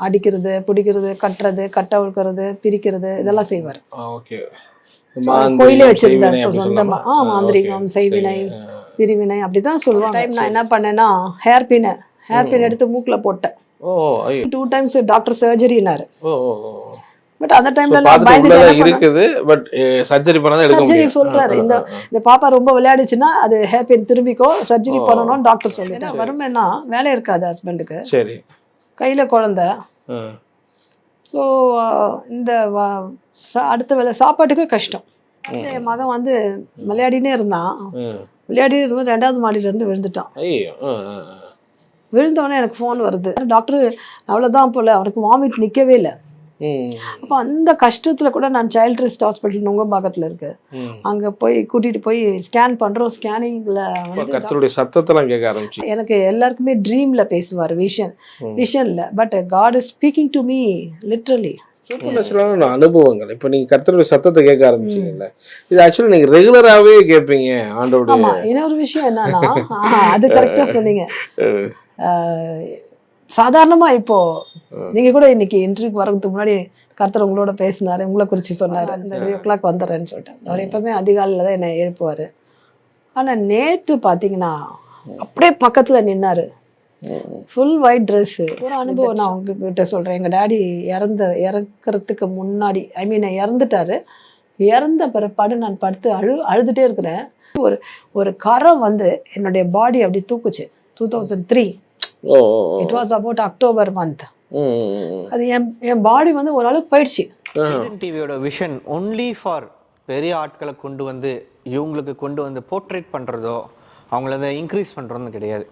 அடிக்கிறது, பிடிக்கிறது, கட்டுறது, கட்ட அவிழ்க்கிறது, பிரிக்கிறது இதெல்லாம் செய்வார். ஓகே. கோயிலே வச்சிருந்தார் சொந்தமா. மாந்திரிகம், செய்வினை, பிரிவினை அப்படிதான் சொல்லுவாங்க. டைம் நான் என்ன பண்ணேன்னா ஹேர் பின் எடுத்து மூக்குல போட்டேன். 2 times டாக்டர் சர்ஜரினாரு. பட் அந்த டைம்ல இருக்குது. பட் சர்ஜரி பண்ணாதான் எடுக்க முடியும். சர்ஜரி சொல்றாரு. இந்த பாப்பா ரொம்ப விளையாடுச்சுன்னா அது ஹேர் பின் திரும்பிக்கோ, சர்ஜரி பண்ணணும்னு டாக்டர் சொல்லிட்டாரு. வருமேனா வேலை இருக்காது ஹஸ்பண்டுக்கு. சரி. கையில குழந்தை. ஸோ இந்த அடுத்த வேலை சாப்பாட்டுக்கு கஷ்டம். என் மகன் வந்து விளையாடினே இருந்தான். விளையாடினே இருக்கும்போது 2வது மாடியில இருந்து விழுந்துட்டான். விழுந்தோடனே எனக்கு ஃபோன் வருது. டாக்டர் அவ்வளோதான் போல, அவனுக்கு வாமிட் நிற்கவே இல்லை. அப்போ அந்த கஷ்டத்துல கூட நான் சைல்ட் ரெஸ்ட் ஹாஸ்பிட்டல் நுங்கம்பாக்கத்துல இருக்கு, அங்க போய் கூட்டிட்டு போய் ஸ்கேன் பண்றோம். ஸ்கேனிங்ல கர்த்தருடைய சத்தத்தெல்லாம் கேட்க ஆரம்பிச்சு. எனக்கு எல்லாருக்குமே ட்ரீம்ல பேசுவார், விஷன்ல. But God is speaking to me literally. அனுபவங்கள். இப்ப நீங்க கர்த்தருடைய சத்தத்தை கேட்க ஆரம்பிச்சீங்கல்ல, இது ஆக்சுவலி நீங்க ரெகுலராகவே கேட்பீங்க ஆண்டோட. ஆமா. இன்னொரு விஷயம் என்னன்னா, அது கரெக்டா சொன்னீங்க. சாதாரணமா இப்போ நீங்க கூட இன்னைக்கு இன்டர்வியூக்கு வரதுக்கு முன்னாடி கர்த்தர் உங்களோட பேசினாரு, உங்களை குறிச்சு சொன்னாரு. இந்த 3 o'clock வந்துடுறேன்னு சொல்லிட்டு. அவர் எப்பவுமே அதிகாலையில தான் என்னை எழுப்புவாரு. ஆனா நேற்று பாத்தீங்கன்னா அப்படியே பக்கத்துல நின்னாரு, ஃபுல் ஒயிட் ட்ரெஸ். ஒரு அனுபவம் நான் உங்ககிட்ட சொல்றேன். எங்க டாடி இறக்குறதுக்கு முன்னாடி, இறந்துட்டாரு. இறந்த பிற்பாடு நான் படுத்து அழுதுட்டே இருக்கிறேன். ஒரு கரம் வந்து என்னுடைய பாடி அப்படி தூக்குச்சு. 2003. It was about October month. அது என் பாடி வந்து ஒரு அளவுக்கு போயிடுச்சு. டிவியோட விஷன் ஒன்லி ஃபார் பெரிய ஆட்களை கொண்டு வந்து இவங்களுக்கு கொண்டு வந்து போர்ட்ரேட் பண்ணுறதோ அவங்கள அதை இன்க்ரீஸ் பண்ணுறதுன்னு கிடையாது.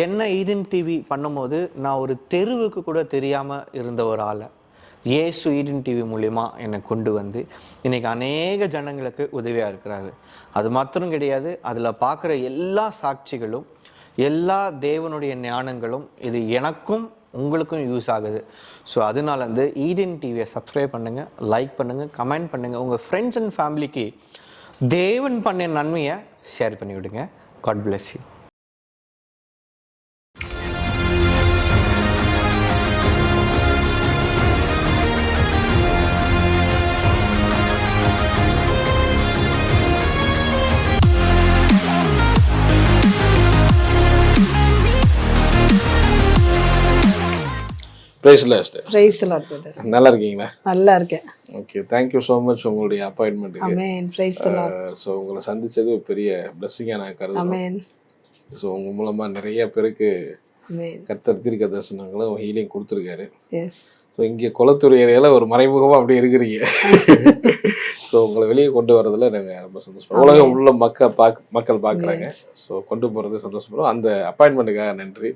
என்ன ஈடன் டிவி பண்ணும்போது நான் ஒரு தெருவுக்கு கூட தெரியாமல் இருந்த ஒரு ஆளை இயேசு ஈடன் டிவி மூலிமா என்னை கொண்டு வந்து இன்னைக்கு அநேக ஜனங்களுக்கு உதவியாக இருக்கிறாரு. அது மாத்திரம் கிடையாது, அதில் பார்க்குற எல்லா சாட்சிகளும், எல்லா தேவனுடைய ஞானங்களும் இது எனக்கும் உங்களுக்கும் யூஸ் ஆகுது. ஸோ அதனால வந்து ஈடன் டிவியை சப்ஸ்கிரைப் பண்ணுங்கள், லைக் பண்ணுங்கள், கமெண்ட் பண்ணுங்கள். உங்கள் ஃப்ரெண்ட்ஸ் அண்ட் ஃபேமிலிக்கு தேவன் பண்ண நன்மையை ஷேர் பண்ணி விடுங்க. God bless you. நல்லா இருக்கீங்களா? நல்லா இருக்கேன். ஓகே, தேங்க்யூ ஸோ மச் உங்களுடைய அப்பாயின்மெண்ட்டுக்கு. Amen. Praise the Lord. So உங்களை சந்திச்சது பெரிய பிளெஸிங்காக நான் கருதுறேன். ஆமென். ஸோ உங்க மூலமா நிறைய பேருக்கு கர்த்தர் தீர்க்க தரிசனங்களும் ஹீலிங் கொடுத்துருக்காரு. எஸ். ஸோ இங்கே குளத்தூர் ஏரியாவில் ஒரு மறைமுகமாக அப்படியே இருக்கிறீங்க. ஸோ உங்களை வெளியே கொண்டு வரதுல நாங்கள் ரொம்ப சந்தோஷப்படுறோம். உலகம் உள்ள மக்கள் பார்க்குறாங்க. ஸோ கொண்டு போகிறது சந்தோஷப்படுறோம். அந்த அப்பாயின்மெண்ட்டுக்காக நன்றி.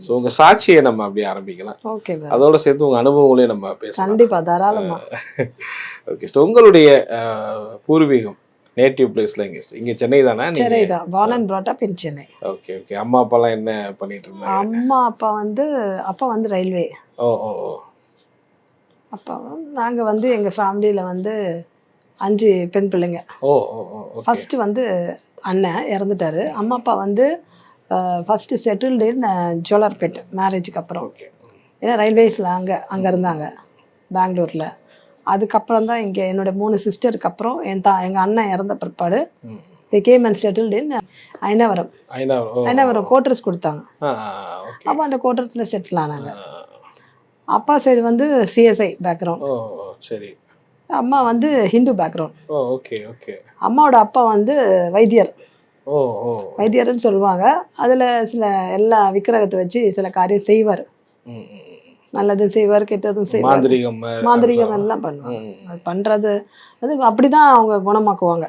ஸோ உங்க சாட்சியை நம்ம அப்படியே ஆரம்பிக்கலாம். ஓகே, அதோட சேர்த்து உங்க அனுபவங்களையும் நம்ம பேசலாம். கண்டிப்பா, தாராளமா. ஓகே, ஸோ உங்களுடைய பூர்வீகம், நேட்டிவ் பிளேஸ்ல இங்க சென்னை தானே? சென்னை தான். born and brought up in Chennai. Okay okay. அம்மா அப்பாலாம் என்ன பண்ணிட்டு இருந்தாங்க? அம்மா அப்பா வந்து ரயில்வே. ஓ ஓ ஓ. அப்பா நாங்க வந்து எங்க ஃபேமிலியில வந்து 5 பெண் பிள்ளைங்க. ஓ ஓ ஓ. ஃபர்ஸ்ட் வந்து அண்ணன் இறந்துட்டாரு. அம்மா அப்பா வந்து ஃபர்ஸ்ட் செட்டில்டு இன் ஜோலார்பேட் மேரேஜுக்கு அப்புறம். ஏன்னா ரயில்வேஸில் அங்கே இருந்தாங்க பெங்களூரில். அதுக்கப்புறம் தான் இங்கே என்னோட 3 சிஸ்டருக்கு அப்புறம் எங்கள் அண்ணன் இறந்த பிற்பாடு game and settled in Ayanavaram quarters கொடுத்தாங்க. அப்போ அந்த கோட்டர்ஸில் செட்டில் ஆனாங்க. அப்பா சைடு வந்து சிஎஸ்ஐ பேக்ரவுண்ட். சரி. அம்மா வந்து ஹிந்து பேக்ரவுண்ட். Okay okay. அம்மாவோட அப்பா வந்து வைத்தியர்னு சொல்லுவாங்க. அதில் சில எல்லா விக்கிரகத்தை வச்சு சில காரியம் செய்வார். நல்லது செய்வார், கெட்டதும் செய்வார். மாந்திரிகம் எல்லாம் பண்ணுவாங்க. அது பண்ணுறது அது அப்படிதான் அவங்க குணமாக்குவாங்க.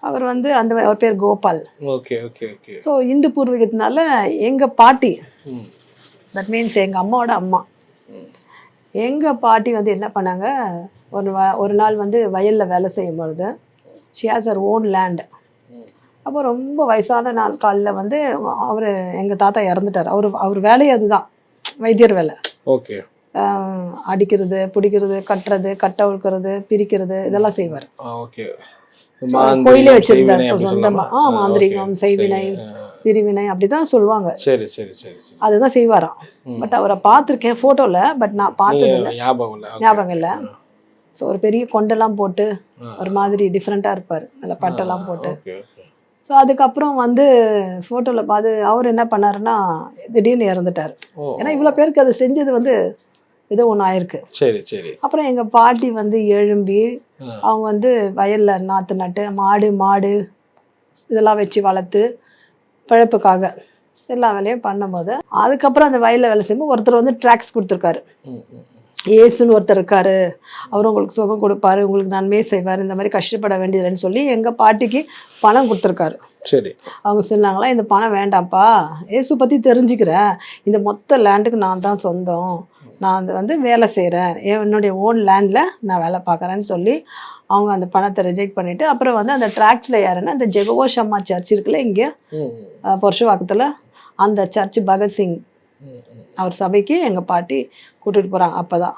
அவர் வந்து அவர் பேர் கோபால். ஸோ இந்து பூர்வீகத்தினால எங்கள் பாட்டி, தட் மீன்ஸ் எங்கள் அம்மாவோட அம்மா, எங்கள் பாட்டி வந்து என்ன பண்ணாங்க, ஒரு நாள் வந்து வயலில் வேலை செய்யும் பொழுது she has her own land. அப்போ ரொம்ப வயசான நாள் காலில் வந்து அவர் எங்கள் தாத்தா இறந்துட்டார். அவர் வேலையே அதுதான், வைத்தியர் வேலை. ஓகே. அடிக்கிறது, பிடிக்கிறது, கட்டுறது, கட்ட அவிழ்க்கிறது, பிரிக்கிறது இதெல்லாம் செய்வார். கோயிலே வச்சிருந்தார் சொந்தமாக. மாந்திரிகம், செய்வினை, பிரிவினை அப்படிதான் சொல்லுவாங்க. சரி சரி சரி சரி. அதுதான் செய்வாராம். பட் அவரை பார்த்துருக்கேன் ஃபோட்டோவில், பட் நான் பார்த்தது இல்லை, ஞாபகம் இல்லை. ஸோ ஒரு பெரிய கொண்டெல்லாம் போட்டு ஒரு மாதிரி டிஃப்ரெண்ட்டாக இருப்பார், அதில் பட்டெல்லாம் போட்டு. ஸோ அதுக்கப்புறம் வந்து ஃபோட்டோவில் பார்த்து அவர் என்ன பண்ணாருன்னா திடீர்னு இறந்துட்டார். ஏன்னா இவ்வளோ பேருக்கு அது செஞ்சது வந்து ஏதோ ஒன்று ஆயிருக்கு. சரி சரி. அப்புறம் எங்கள் பாட்டி வந்து எழும்பி அவங்க வந்து வயலில் நாற்று நட்டு மாடு இதெல்லாம் வச்சு வளர்த்து பிழைப்புக்காக எல்லா வேலையும் பண்ணும்போது, அதுக்கப்புறம் அந்த வயலில் வேலை செய்யும்போது ஒருத்தர் வந்து ட்ராக்ஸ் கொடுத்துருக்காரு. ஏசுன்னு ஒருத்தர் இருக்காரு, அவர் உங்களுக்கு சுகம் கொடுப்பாரு, உங்களுக்கு நன்மையே செய்வார், இந்த மாதிரி கஷ்டப்பட வேண்டியதுன்னு சொல்லி எங்கள் பாட்டிக்கு பணம் கொடுத்துருக்காரு. சரி. அவங்க சொன்னாங்களா, இந்த பணம் வேண்டாம்ப்பா, ஏசு பற்றி தெரிஞ்சுக்கிறேன், இந்த மொத்த லேண்டுக்கு நான் தான் சொந்தம், நான் வந்து வேலை செய்கிறேன், என்னுடைய ஓன் லேண்டில் நான் வேலை பார்க்குறேன்னு சொல்லி அவங்க அந்த பணத்தை ரிஜெக்ட் பண்ணிவிட்டு, அப்புறம் வந்து அந்த ட்ராக்ஸில் யாருன்னா அந்த ஜெகவோ ஷம்மா சர்ச் இருக்குல்ல இங்கே புருஷவாக்கத்தில், அந்த சர்ச் பகத்சிங் அவர் சபைக்கு எங்கள் பாட்டி கூட்டிகிட்டு போகிறாங்க. அப்போ தான்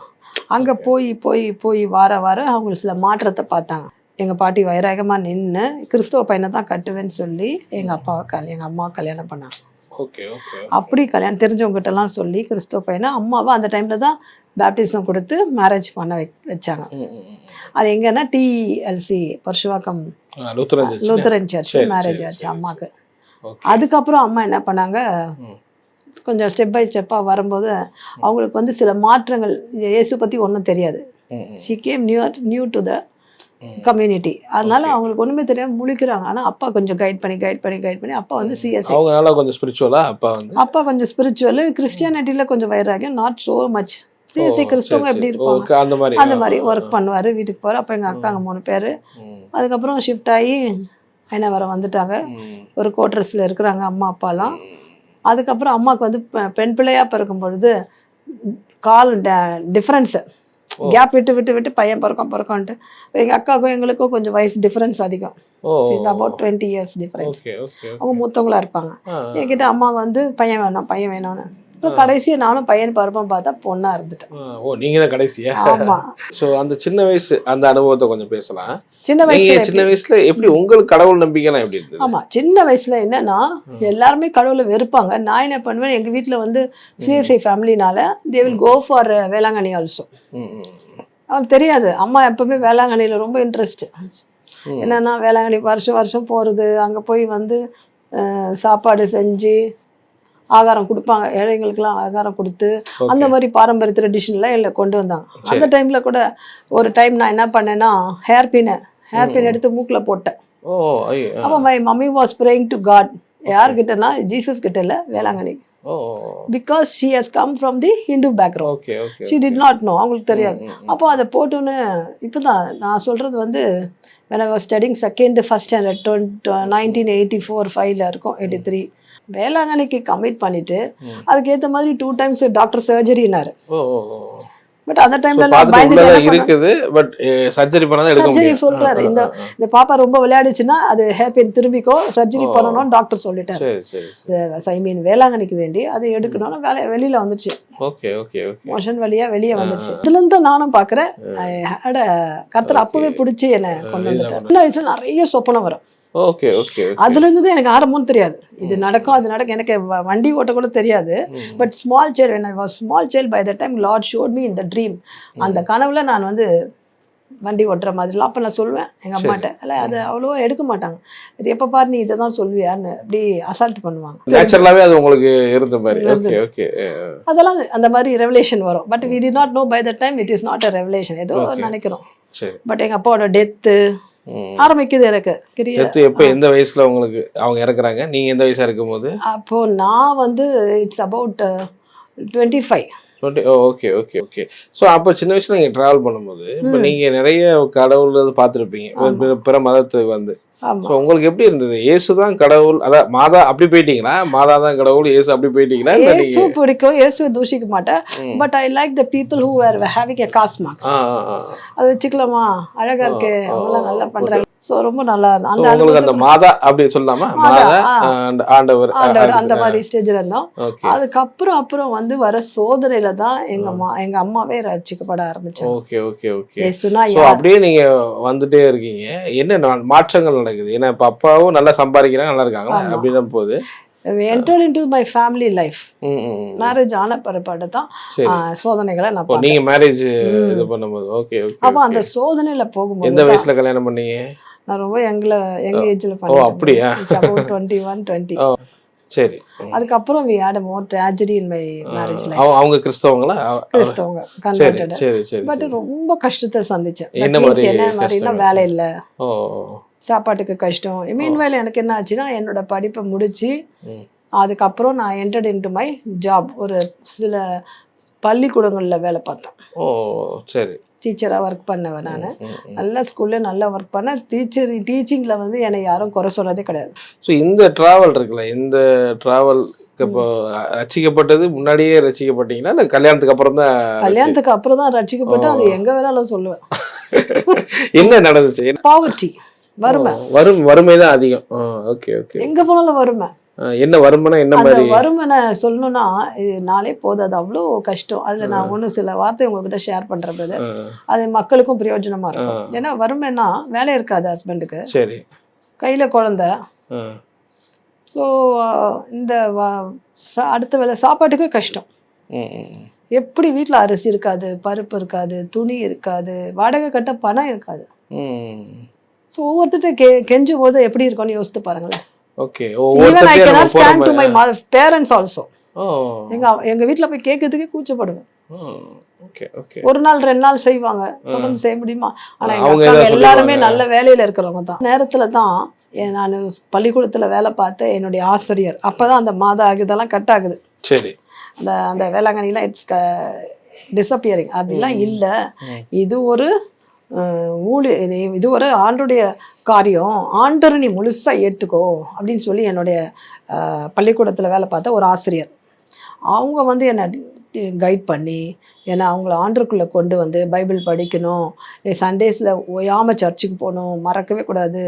அங்கே போய் போய் போய் வார அவங்க சில மாற்றத்தை பார்த்தாங்க. எங்கள் பாட்டி வைராகமாக நின்று கிறிஸ்தவ பையனை தான் கட்டுவேன்னு சொல்லி எங்கள் அம்மாவை கல்யாணம் பண்ணாங்க. அப்படி கல்யாணம் தெரிஞ்சவங்ககிட்டலாம் சொல்லி கிறிஸ்தவ பையனை, அம்மாவை அந்த டைமில் தான் பேப்டிசம் கொடுத்து மேரேஜ் பண்ண வச்சாங்க. அது எங்கன்னா TLC Purasawalkam Lutheran church marriage ஆச்சு அம்மாவுக்கு. அதுக்கப்புறம் அம்மா என்ன பண்ணாங்க, கொஞ்சம் ஸ்டெப் பை ஸ்டெப்பாக வரும்போது அவங்களுக்கு வந்து சில மாற்றங்கள், இயேசு பற்றி ஒன்றும் தெரியாது. She came new to the community, அதனால அவங்களுக்கு ஒன்றுமே தெரியாமல் முழிக்கிறாங்க. ஆனால் அப்பா கொஞ்சம் கைட் பண்ணி அப்பா வந்து சிஎஸ்ஐ, கொஞ்சம் ஸ்பிரிச்சுவலா, அப்பா கொஞ்சம் ஸ்பிரிச்சுவல், கிறிஸ்டியானிட்டியில் கொஞ்சம் வைராகியம், நாட் ஸோ மச். சிஎஸ்ஐ கிறிஸ்தவங்க எப்படி இருப்பாங்க அந்த மாதிரி ஒர்க் பண்ணுவார், வீட்டுக்கு போவார். அப்போ எங்கள் அக்காங்க 3 பேர். அதுக்கப்புறம் ஷிஃப்ட் ஆகி என்ன வர வந்துட்டாங்க, ஒரு குவார்டர்ஸில் இருக்கிறாங்க அம்மா அப்பாலாம். அதுக்கப்புறம் அம்மாவுக்கு வந்து பெண் பிள்ளையாக பிறக்கும் பொழுது கால் டிஃப்ரென்ஸு, கேப் விட்டு பையன் பிறக்கம்ன்ட்டு எங்கள் அக்காவுக்கும் எங்களுக்கும் கொஞ்சம் வயசு டிஃப்ரென்ஸ் அதிகம். About 20 years difference. அவங்க மூத்தவங்களா இருப்பாங்க. என்கிட்ட அம்மா வந்து பையன் வேணும்னு. அப்புறம் கடைசியாக நானும் பையன் பருப்பம் பார்த்தா பொண்ணா இருந்துட்டேன். நீங்க தான் கடைசியா? ஆமா. ஸோ அந்த சின்ன வயசு அந்த அனுபவத்தை கொஞ்சம் பேசலாம். சின்ன வயசுல எப்படி உங்களுக்கு கடவுள் நம்பிக்கைலாம் எப்படி இருந்தது? ஆமா, சின்ன வயசுல என்னன்னா எல்லாருமே கடவுளை வெறுப்பாங்க. நான் என்ன பண்ணுவேன், எங்க வீட்டுல வந்து சிஎஸ்ஐ ஃபேமிலினால they will go for Velankanni also. அவங்களுக்கு தெரியாது, அம்மா எப்பவுமே வேளாங்கண்ணியில ரொம்ப இன்ட்ரெஸ்ட். என்னன்னா வேளாங்கண்ணி வருஷம் போறது, அங்க போய் வந்து சாப்பாடு செஞ்சு ஆகாரம் கொடுப்பாங்க, ஏழைங்களுக்கெல்லாம் ஆகாரம் கொடுத்து அந்த மாதிரி பாரம்பரிய ட்ரெடிஷன்லாம் இல்லை கொண்டு வந்தாங்க. அந்த டைம்ல கூட ஒரு டைம் நான் என்ன பண்ணேன்னா ஹேர் பின் எடுத்து மூக்கில் போட்டேன். அப்போ my mummy was praying to God. யார்கிட்டனா ஜீசஸ் கிட்ட இல்லை, Velankanni. Because she has come from the Hindu background. She did not know, அவங்களுக்கு தெரியாது. அப்போ அதை போட்டுன்னு இப்போதான் நான் சொல்றது வந்து when I was studying first standard 1984-5 இருக்கும், 83 வேளாங்கண்ணிக்கு கமிட் பண்ணிட்டு அதுக்கேற்ற மாதிரி 2 times டாக்டர் சர்ஜரினாரு. பட் அந்த டைம்ல இருக்குது, பட் சர்ஜரி பண்ணாத எடுக்க முடியாது. சர்ஜரி சொல்றாரு, இந்த பாப்பா ரொம்ப விளையாடுச்சுன்னா அது ஹேப்பின் திரும்பிக்கோ சர்ஜரி பண்ணணும்னு டாக்டர் சொல்லிட்டாரு. ஐ மீன் வேளாங்கண்ணிக்கு வேண்டி அதை எடுக்கணும்னு வெளியில வந்துச்சு. மோஷன் வழியா வெளியே வந்துச்சு. இதுல இருந்து நானும் பாக்குறேன் கர்த்தர் அப்பவே பிடிச்சி என்ன கொண்டு வந்துட்டாரு. சின்ன வயசுல நிறைய சொப்பனம் வரும். அதுல இருந்து எனக்கு ஆரம்பம்னு தெரியாது, இது நடக்கும் அது நடக்கும், எனக்கு வண்டி ஓட்ட கூட தெரியாது. But small child, when I was small child, by that time Lord showed me in the dream. அந்த கனவுல நான் வந்து வண்டி ஓட்டுற மாதிரிலாம் அப்ப நான் சொல்லுவேன் எங்க அம்மாட்ட. அல்ல அது அவ்வளவா எடுக்க மாட்டாங்க, இது எப்ப பாரு நீ இதை தான் சொல்வியான்னு அப்படி அசால்ட் பண்ணுவாங்க. நேச்சுரலாவே அது உங்களுக்கு இருந்த மாதிரி. அதெல்லாம் அந்த மாதிரி ரெவலேஷன் வரும். But we did not know by that time it is not a revelation, ஏதோ நினைக்கிறோம். பட் எங்க அப்பாவோட டெத்து ஆரம்பிக்குது எனக்கு. எப்ப எந்த வயசுல உங்களுக்கு அவங்க இறக்குறாங்க, நீங்க எந்த வயசா இருக்கும் போது? அப்போ நான் வந்து இட்ஸ் அபவுட் 25. ஸோ அப்போ சின்ன வயசுல நீங்க டிராவல் பண்ணும்போது இப்போ நீங்க நிறைய கடவுள் பார்த்துருப்பீங்க பிற மதத்துக்கு வந்து. உங்களுக்கு எப்படி இருந்தது? இயேசுதான் கடவுள், அதான் மாதா அப்படி போயிட்டீங்களா? மாதா தான் கடவுள், இயேசு அப்படி போயிட்டீங்களா? இயேசு பிடிக்கும், இயேசுவை தூஷிக்க மாட்டேன். But I like the people who are having a caste marks. அது வச்சுக்கலாமா, அழகா இருக்கு, அவங்களாம் நல்லா பண்றாங்க. ஸோ ரொம்ப நல்லா அந்த மாதா அப்படி சொல்லலாமா, ஆண்டவர் அந்த மாதிரி ஸ்டேஜ்ல இருந்தோம். அதுக்கப்புறம் வந்து வர சோதனையில தான் எங்க அம்மாவே ரட்சிக்கப்பட ஆரம்பிச்சாங்க. அப்படியே நீங்க வந்துட்டே இருக்கீங்க, என்ன மாற்றங்கள் நடக்குது? ஏன்னா இப்ப அப்பாவும் நல்லா சம்பாதிக்கிறாங்க, நல்லா இருக்காங்களா? அப்படிதான் போகுது. entered into my family life. Marriage ஆன பிற்பாடு தான் சோதனைகளை நான் பார்த்தேன். நீங்க மேரேஜ் இது பண்ணும்போது ஓகே ஓகே. அப்ப அந்த சோதனையில போகும்போது எந்த வயசுல கல்யாணம் பண்ணீங்க? நான் ரொம்ப யங் ஏஜ்ல ஓ பண்ணேன். அப்படியா? 21 20. சரி. அதுக்கப்புறம் we had a more tragedy in my marriage life. அவங்க கிறிஸ்தவங்களா? கிறிஸ்தவங்க converted. சரி சரி. பட் ரொம்ப கஷ்டத்தை சந்திச்சேன். என்ன மாதிரினா வேலை இல்ல, ஓ சாப்பாட்டுக்கு கஷ்டம். மீன்வேல எனக்கு என்ன ஆச்சுன்னா என்னோட படிப்பை முடிச்சு அதுக்கப்புறம் நான் என்டர்ட் இன்டு மை ஜாப். ஒரு சில பள்ளிக்கூடங்களில் வேலை பார்த்தேன். ஓ சரி. டீச்சராக ஒர்க் பண்ணவன் நான். நல்ல ஸ்கூல்ல நல்லா ஒர்க் பண்ணேன். டீச்சிங்கில் வந்து என்னை யாரும் குறை சொன்னதே கிடையாது. ஸோ இந்த ட்ராவல் இருக்குல்ல, இந்த ட்ராவல் இப்போ ரசிக்கப்பட்டது முன்னாடியே ரசிக்கப்பட்டீங்களா இல்லை கல்யாணத்துக்கு அப்புறம் தான்? கல்யாணத்துக்கு அப்புறம் தான் ரசிக்கப்பட்டு அது எங்க வேணாலும் சொல்லுவேன். என்ன நடந்துச்சு? பாவர்ட்டி, வறுமை. வறுமை தான் அதிகம். Okay okay. எங்க போனாலும் வறுமை. என்ன வருமானம் என்ன மாதிரி? வறுமனை சொல்லணும்னா இது நாளே போதும், அது அவ்வளோ கஷ்டம். அதுல நான் ஒன்றும் சில வார்த்தை உங்ககிட்ட ஷேர் பண்றேன் பிரதர், அது மக்களுக்கும் பிரயோஜனமா இருக்கும். ஏன்னா வறுமைன்னா வேலை இருக்காது ஹஸ்பண்டுக்கு, சரி, கையில குழந்தை. ஸோ இந்த அடுத்த வேலை சாப்பாட்டுக்கு கஷ்டம். எப்படி வீட்டில் அரிசி இருக்காது, பருப்பு இருக்காது, துணி இருக்காது, வாடகை கட்ட பணம் இருக்காது. ஸோ ஒவ்வொருத்தட்ட கெஞ்சும் போது எப்படி இருக்கும்னு யோசித்து பாருங்களேன். Okay. Even I cannot stand to my parents also. எங்க வீட்ல போய் கேட்கறதுக்கே கூச்சப்படுவேன். ஒரு நாள் 2 நாள் செய்வாங்க, தொடர்ந்து செய்ய முடியுமா? ஆனா எங்க அக்கா எல்லாருமே நல்ல வேலையில இருக்கிறவங்க தான். நேரத்துல தான் நான் பள்ளிக்கூடத்துல வேலை பார்த்தேன். என்னுடைய ஆசிரியர் அப்பதான் அந்த மாத இதெல்லாம் கட் ஆகுது. சரி. அந்த வேளாங்கண்ணிலாம் இட்ஸ் டிஸப்பியரிங் அப்படிலாம் இல்லை. இது ஒரு இது ஒரு ஆண்டுடைய காரியம், ஆண்டரை நீ முழுசா ஏற்றுக்கோ அப்படின்னு சொல்லி என்னுடைய பள்ளிக்கூடத்தில் வேலை பார்த்த ஒரு ஆசிரியர் அவங்க வந்து என்னை கைட் பண்ணி என்னை அவங்கள ஆண்டருக்குள்ளே கொண்டு வந்து பைபிள் படிக்கணும், சண்டேஸில் ஓயாமல் சர்ச்சுக்கு போகணும், மறக்கவே கூடாது,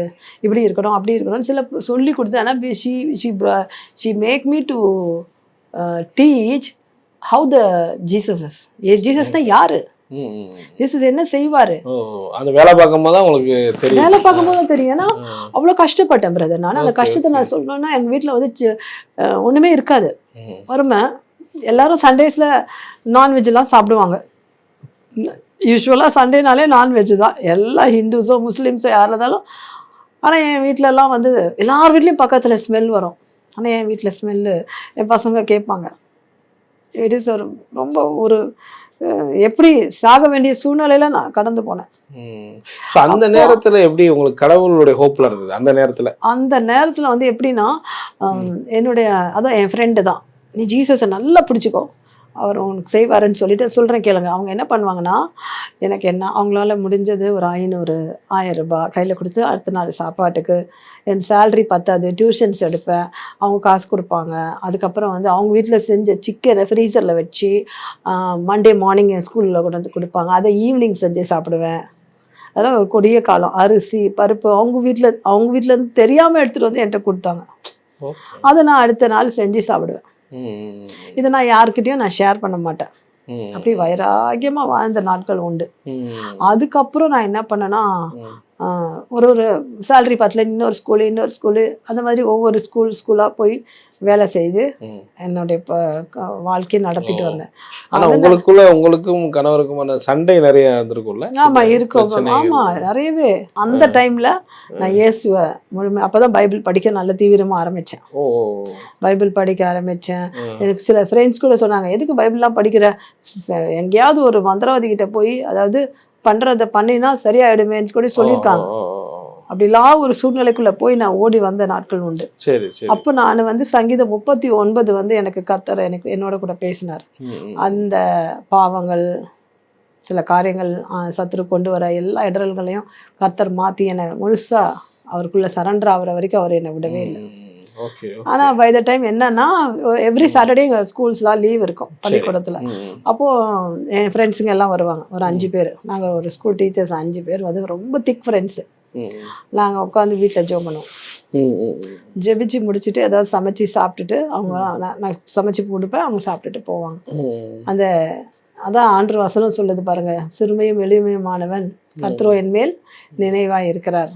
இப்படி இருக்கணும் அப்படி இருக்கணும்னு சில சொல்லி கொடுத்து. ஆனால் she make me to teach how the ஜீசஸ்னா யாரு, ஜீசஸ் என்ன செய்வாரு. அந்த வேலை பார்க்கும்போது தான் உங்களுக்கு தெரியும். வேலை பார்க்கும்போது தெரியும். ஏன்னா அவ்வளோ கஷ்டப்பட்டேன் பிரதர். நான் அந்த கஷ்டத்தை நான் சொல்லணும்னா எங்கள் வீட்டில் வந்து ஒன்றுமே இருக்காது, வறுமை. எல்லாரும் சண்டேஸில் நான்வெஜ்லாம் சாப்பிடுவாங்க. யூஸ்வலாக சண்டேனாலே நான்வெஜ் தான், எல்லா ஹிந்துஸோ முஸ்லீம்ஸோ யார் இருந்தாலும். ஆனால் என் வீட்டிலலாம் வந்து எல்லார் வீட்லேயும் பக்கத்தில் ஸ்மெல் வரும். ஆனால் என் வீட்டில் ஸ்மெல்லு என் பசங்க கேட்பாங்க. இட் இஸ் ஒரு ரொம்ப ஒரு எப்படி சாக வேண்டிய சூழ்நிலையில நான் கடந்து போனேன். அந்த நேரத்துல எப்படி உங்களுக்கு கடவுளுடைய ஹோப்ல இருந்தது? அந்த நேரத்துல வந்து எப்படின்னா என்னுடைய அதான் என் ஃப்ரெண்டு தான், நீ ஜீசஸை நல்லா பிடிச்சிக்கோ, அவர் உனக்கு செய்வாருன்னு சொல்லிட்டு சொல்கிறேன் கேளுங்க. அவங்க என்ன பண்ணுவாங்கன்னா, எனக்கு என்ன அவங்களால முடிஞ்சது ஒரு 500-1000 ரூபாய் கையில் கொடுத்து அடுத்த நாள் சாப்பாட்டுக்கு, என் சேலரி பத்தாது, டியூஷன்ஸ் எடுப்பேன், அவங்க காசு கொடுப்பாங்க. அதுக்கப்புறம் வந்து அவங்க வீட்டில் செஞ்ச சிக்கனை ஃப்ரீசரில் வச்சு மண்டே மார்னிங் என் ஸ்கூலில் கொண்டு வந்து கொடுப்பாங்க. அதை ஈவினிங் செஞ்சு சாப்பிடுவேன். அதெல்லாம் ஒரு கொடிய காலம். அரிசி பருப்பு அவங்க வீட்டிலேருந்து தெரியாமல் எடுத்துகிட்டு வந்து என்கிட்ட கொடுத்தாங்க. அதை நான் அடுத்த நாள் செஞ்சு சாப்பிடுவேன். இதை நான் யாருக்கிட்டையும் நான் ஷேர் பண்ண மாட்டேன். அப்படி வைராகியமா வாழ்ந்த நாட்கள் உண்டு. அதுக்கப்புறம் நான் என்ன பண்ணேன்னா, ஒரு சேலரி பத்தல, இன்னொரு ஸ்கூலு அந்த மாதிரி ஒவ்வொரு ஸ்கூலா போய் வேலை செய்து என்னுடைய வாழ்க்கையை நடத்திட்டு வந்தேன். ஆனா உங்களுக்கும் கணவருக்குமான சண்டை நிறைய இருந்திருக்கும்ல? ஆமா இருக்கும். ஆமா நிறையவே. அந்த டைம்ல நான் இயேசுவை முழுமை அப்பதான் பைபிள் படிக்க நல்ல தீவிரமா ஆரம்பிச்சேன். பைபிள் படிக்க ஆரம்பிச்சேன். எனக்கு சில ஃப்ரெண்ட்ஸ் கூட சொன்னாங்க, எதுக்கு பைபிள்லாம் படிக்கிற, எங்கேயாவது ஒரு மந்திரவாதி கிட்ட போய் அதாவது பண்றத பண்ணினா சரியாயிடுமேன்னு கூட சொல்லியிருக்காங்க. அப்படிலாம் ஒரு சூழ்நிலைக்குள்ள போய் நான் ஓடி வந்த நாட்கள் உண்டு. அப்போ நான் வந்து சங்கீதம் 39 வந்து எனக்கு கர்த்தர் என்னோட கூட பேசினார். அந்த பாவங்கள் சில காரியங்கள் சத்துரு கொண்டு வர எல்லா இடர்களையும் கர்த்தர் மாத்தி என்னை முழுசா அவருக்குள்ள சரண்டர் ஆகிற வரைக்கும் அவர் என்னை விடவே இல்லை. ஆனா பை த டைம் என்னன்னா, எவ்ரி சாட்டர்டே எங்க ஸ்கூல்ஸ்லாம் லீவ் இருக்கும் பள்ளிக்கூடத்துல. அப்போ என் ஃப்ரெண்ட்ஸுங்க எல்லாம் வருவாங்க, ஒரு 5 பேர். நாங்க ஒரு ஸ்கூல் டீச்சர்ஸ் 5 பேர் வந்து ரொம்ப திக் ஃப்ரெண்ட்ஸ். நாங்கள் உட்காந்து வீட்டில் ஜெபம் பண்ணுவோம். ஜெபிச்சு முடிச்சுட்டு ஏதாவது சமைச்சு சாப்பிட்டுட்டு அவங்க நான் சமைச்சு கொடுப்பேன், அவங்க சாப்பிட்டுட்டு போவாங்க. அதான் ஆண்டவர் வசனம் சொல்லுது பாருங்க, சிறுமையும் எளிமையுமானவன் கர்த்தரோ என் மேல் நினைவாய் இருக்கிறார்.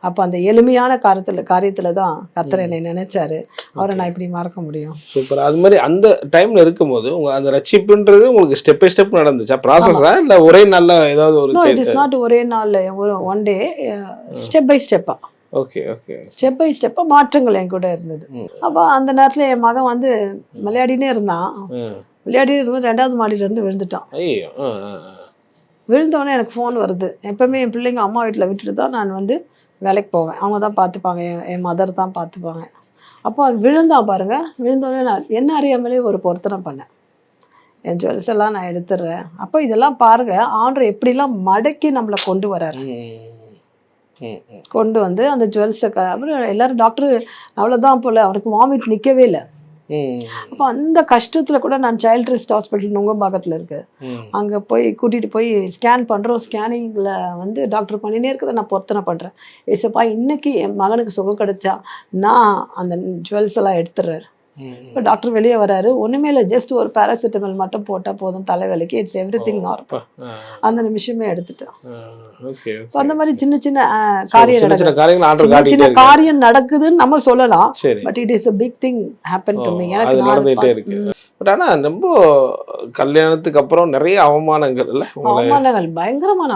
அப்போ அந்த எளிமையான காரியத்துல தான் கர்த்தர் என்னை நினைச்சாரு. அவரை நான் இப்படி மறக்க முடியும். சூப்பர். அது மாதிரி அந்த டைம்ல இருக்கும்போது உங்க அந்த ரட்சிப்புன்றது உங்களுக்கு ஸ்டெப் பை ஸ்டெப் நடந்துச்சா, ப்ராசஸா இல்ல ஒரே நாள்ல ஏதாவது ஒரு இட் இஸ் நாட் ஒரே நாள்ல, ஒரு ஒன் டே, ஸ்டெப் பை ஸ்டெப்பா. Okay okay. ஸ்டெப் பை ஸ்டெப்பா மாற்றங்கள் என் கூட இருந்தது. அப்போ அந்த நேரத்துல என் மகன் வந்து விளையாடினே இருந்தான். விளையாடி இருக்கும்போது 2வது மாடியில இருந்து விழுந்துட்டான். ஐயோ. விழுந்தோடனே எனக்கு ஃபோன் வருது. எப்பவுமே என் பிள்ளைங்க அம்மா வீட்டில் விட்டுட்டு தான் நான் வந்து வேலைக்கு போவேன். அவங்க தான் பார்த்துப்பாங்க, என் மதர் தான் பார்த்துப்பாங்க. அப்போ அது விழுந்தான் பாருங்க. விழுந்தோடனே நான் என்ன அறியாமலே ஒரு பொருத்தனை பண்ணேன். என் ஜுவல்ஸ் எல்லாம் நான் எடுத்துடுறேன். அப்போ இதெல்லாம் பாருங்க, ஆண்டவர் எப்படிலாம் மடக்கி நம்மளை கொண்டு வராரு. கொண்டு வந்து அந்த ஜுவல்ஸை அப்புறம் எல்லாரும் டாக்டர் அவ்வளோதான் போல, அவனுக்கு வாமிட் நிற்கவே இல்லை. அப்போ அந்த கஷ்டத்துல கூட நான் சைல்ட் ரெஸ்ட் ஹாஸ்பிட்டல் நுங்கம்பாக்கத்துல இருக்கு, அங்க போய் கூட்டிட்டு போய் ஸ்கேன் பண்றோம். ஸ்கேனிங்ல வந்து டாக்டர் பண்ணினே இருக்கிறத நான் பொருத்தனை பண்றேன். ஏசப்பா இன்னைக்கு என் மகனுக்கு சுகம் கிடைச்சா நான் அந்த ஜுவல்ஸ் எல்லாம் எடுத்துடுறேன். இப்போ டாக்டர் வெளியே வராரு. ஒண்ணுமே இல்லை, ஜஸ்ட் ஒரு பேராசிட்டமல் மட்டும் போட்டா போதும் தலைவலிக்கு, இட்ஸ் எவ்ரிதிங் நார்மல். அந்த நிமிஷமே எடுத்துட்டேன். அந்த மாதிரி சின்ன சின்ன காரியம் நடக்குதுன்னு நம்ம சொல்லலாம். But it is a big thing happen to me. எனக்கு நடந்துட்டே இருக்கு. பட் ஆனா ரொம்ப கல்யாணத்துக்கு அப்புறம் நிறைய அவமானங்கள் இல்ல? அவமானங்கள், பயங்கரமான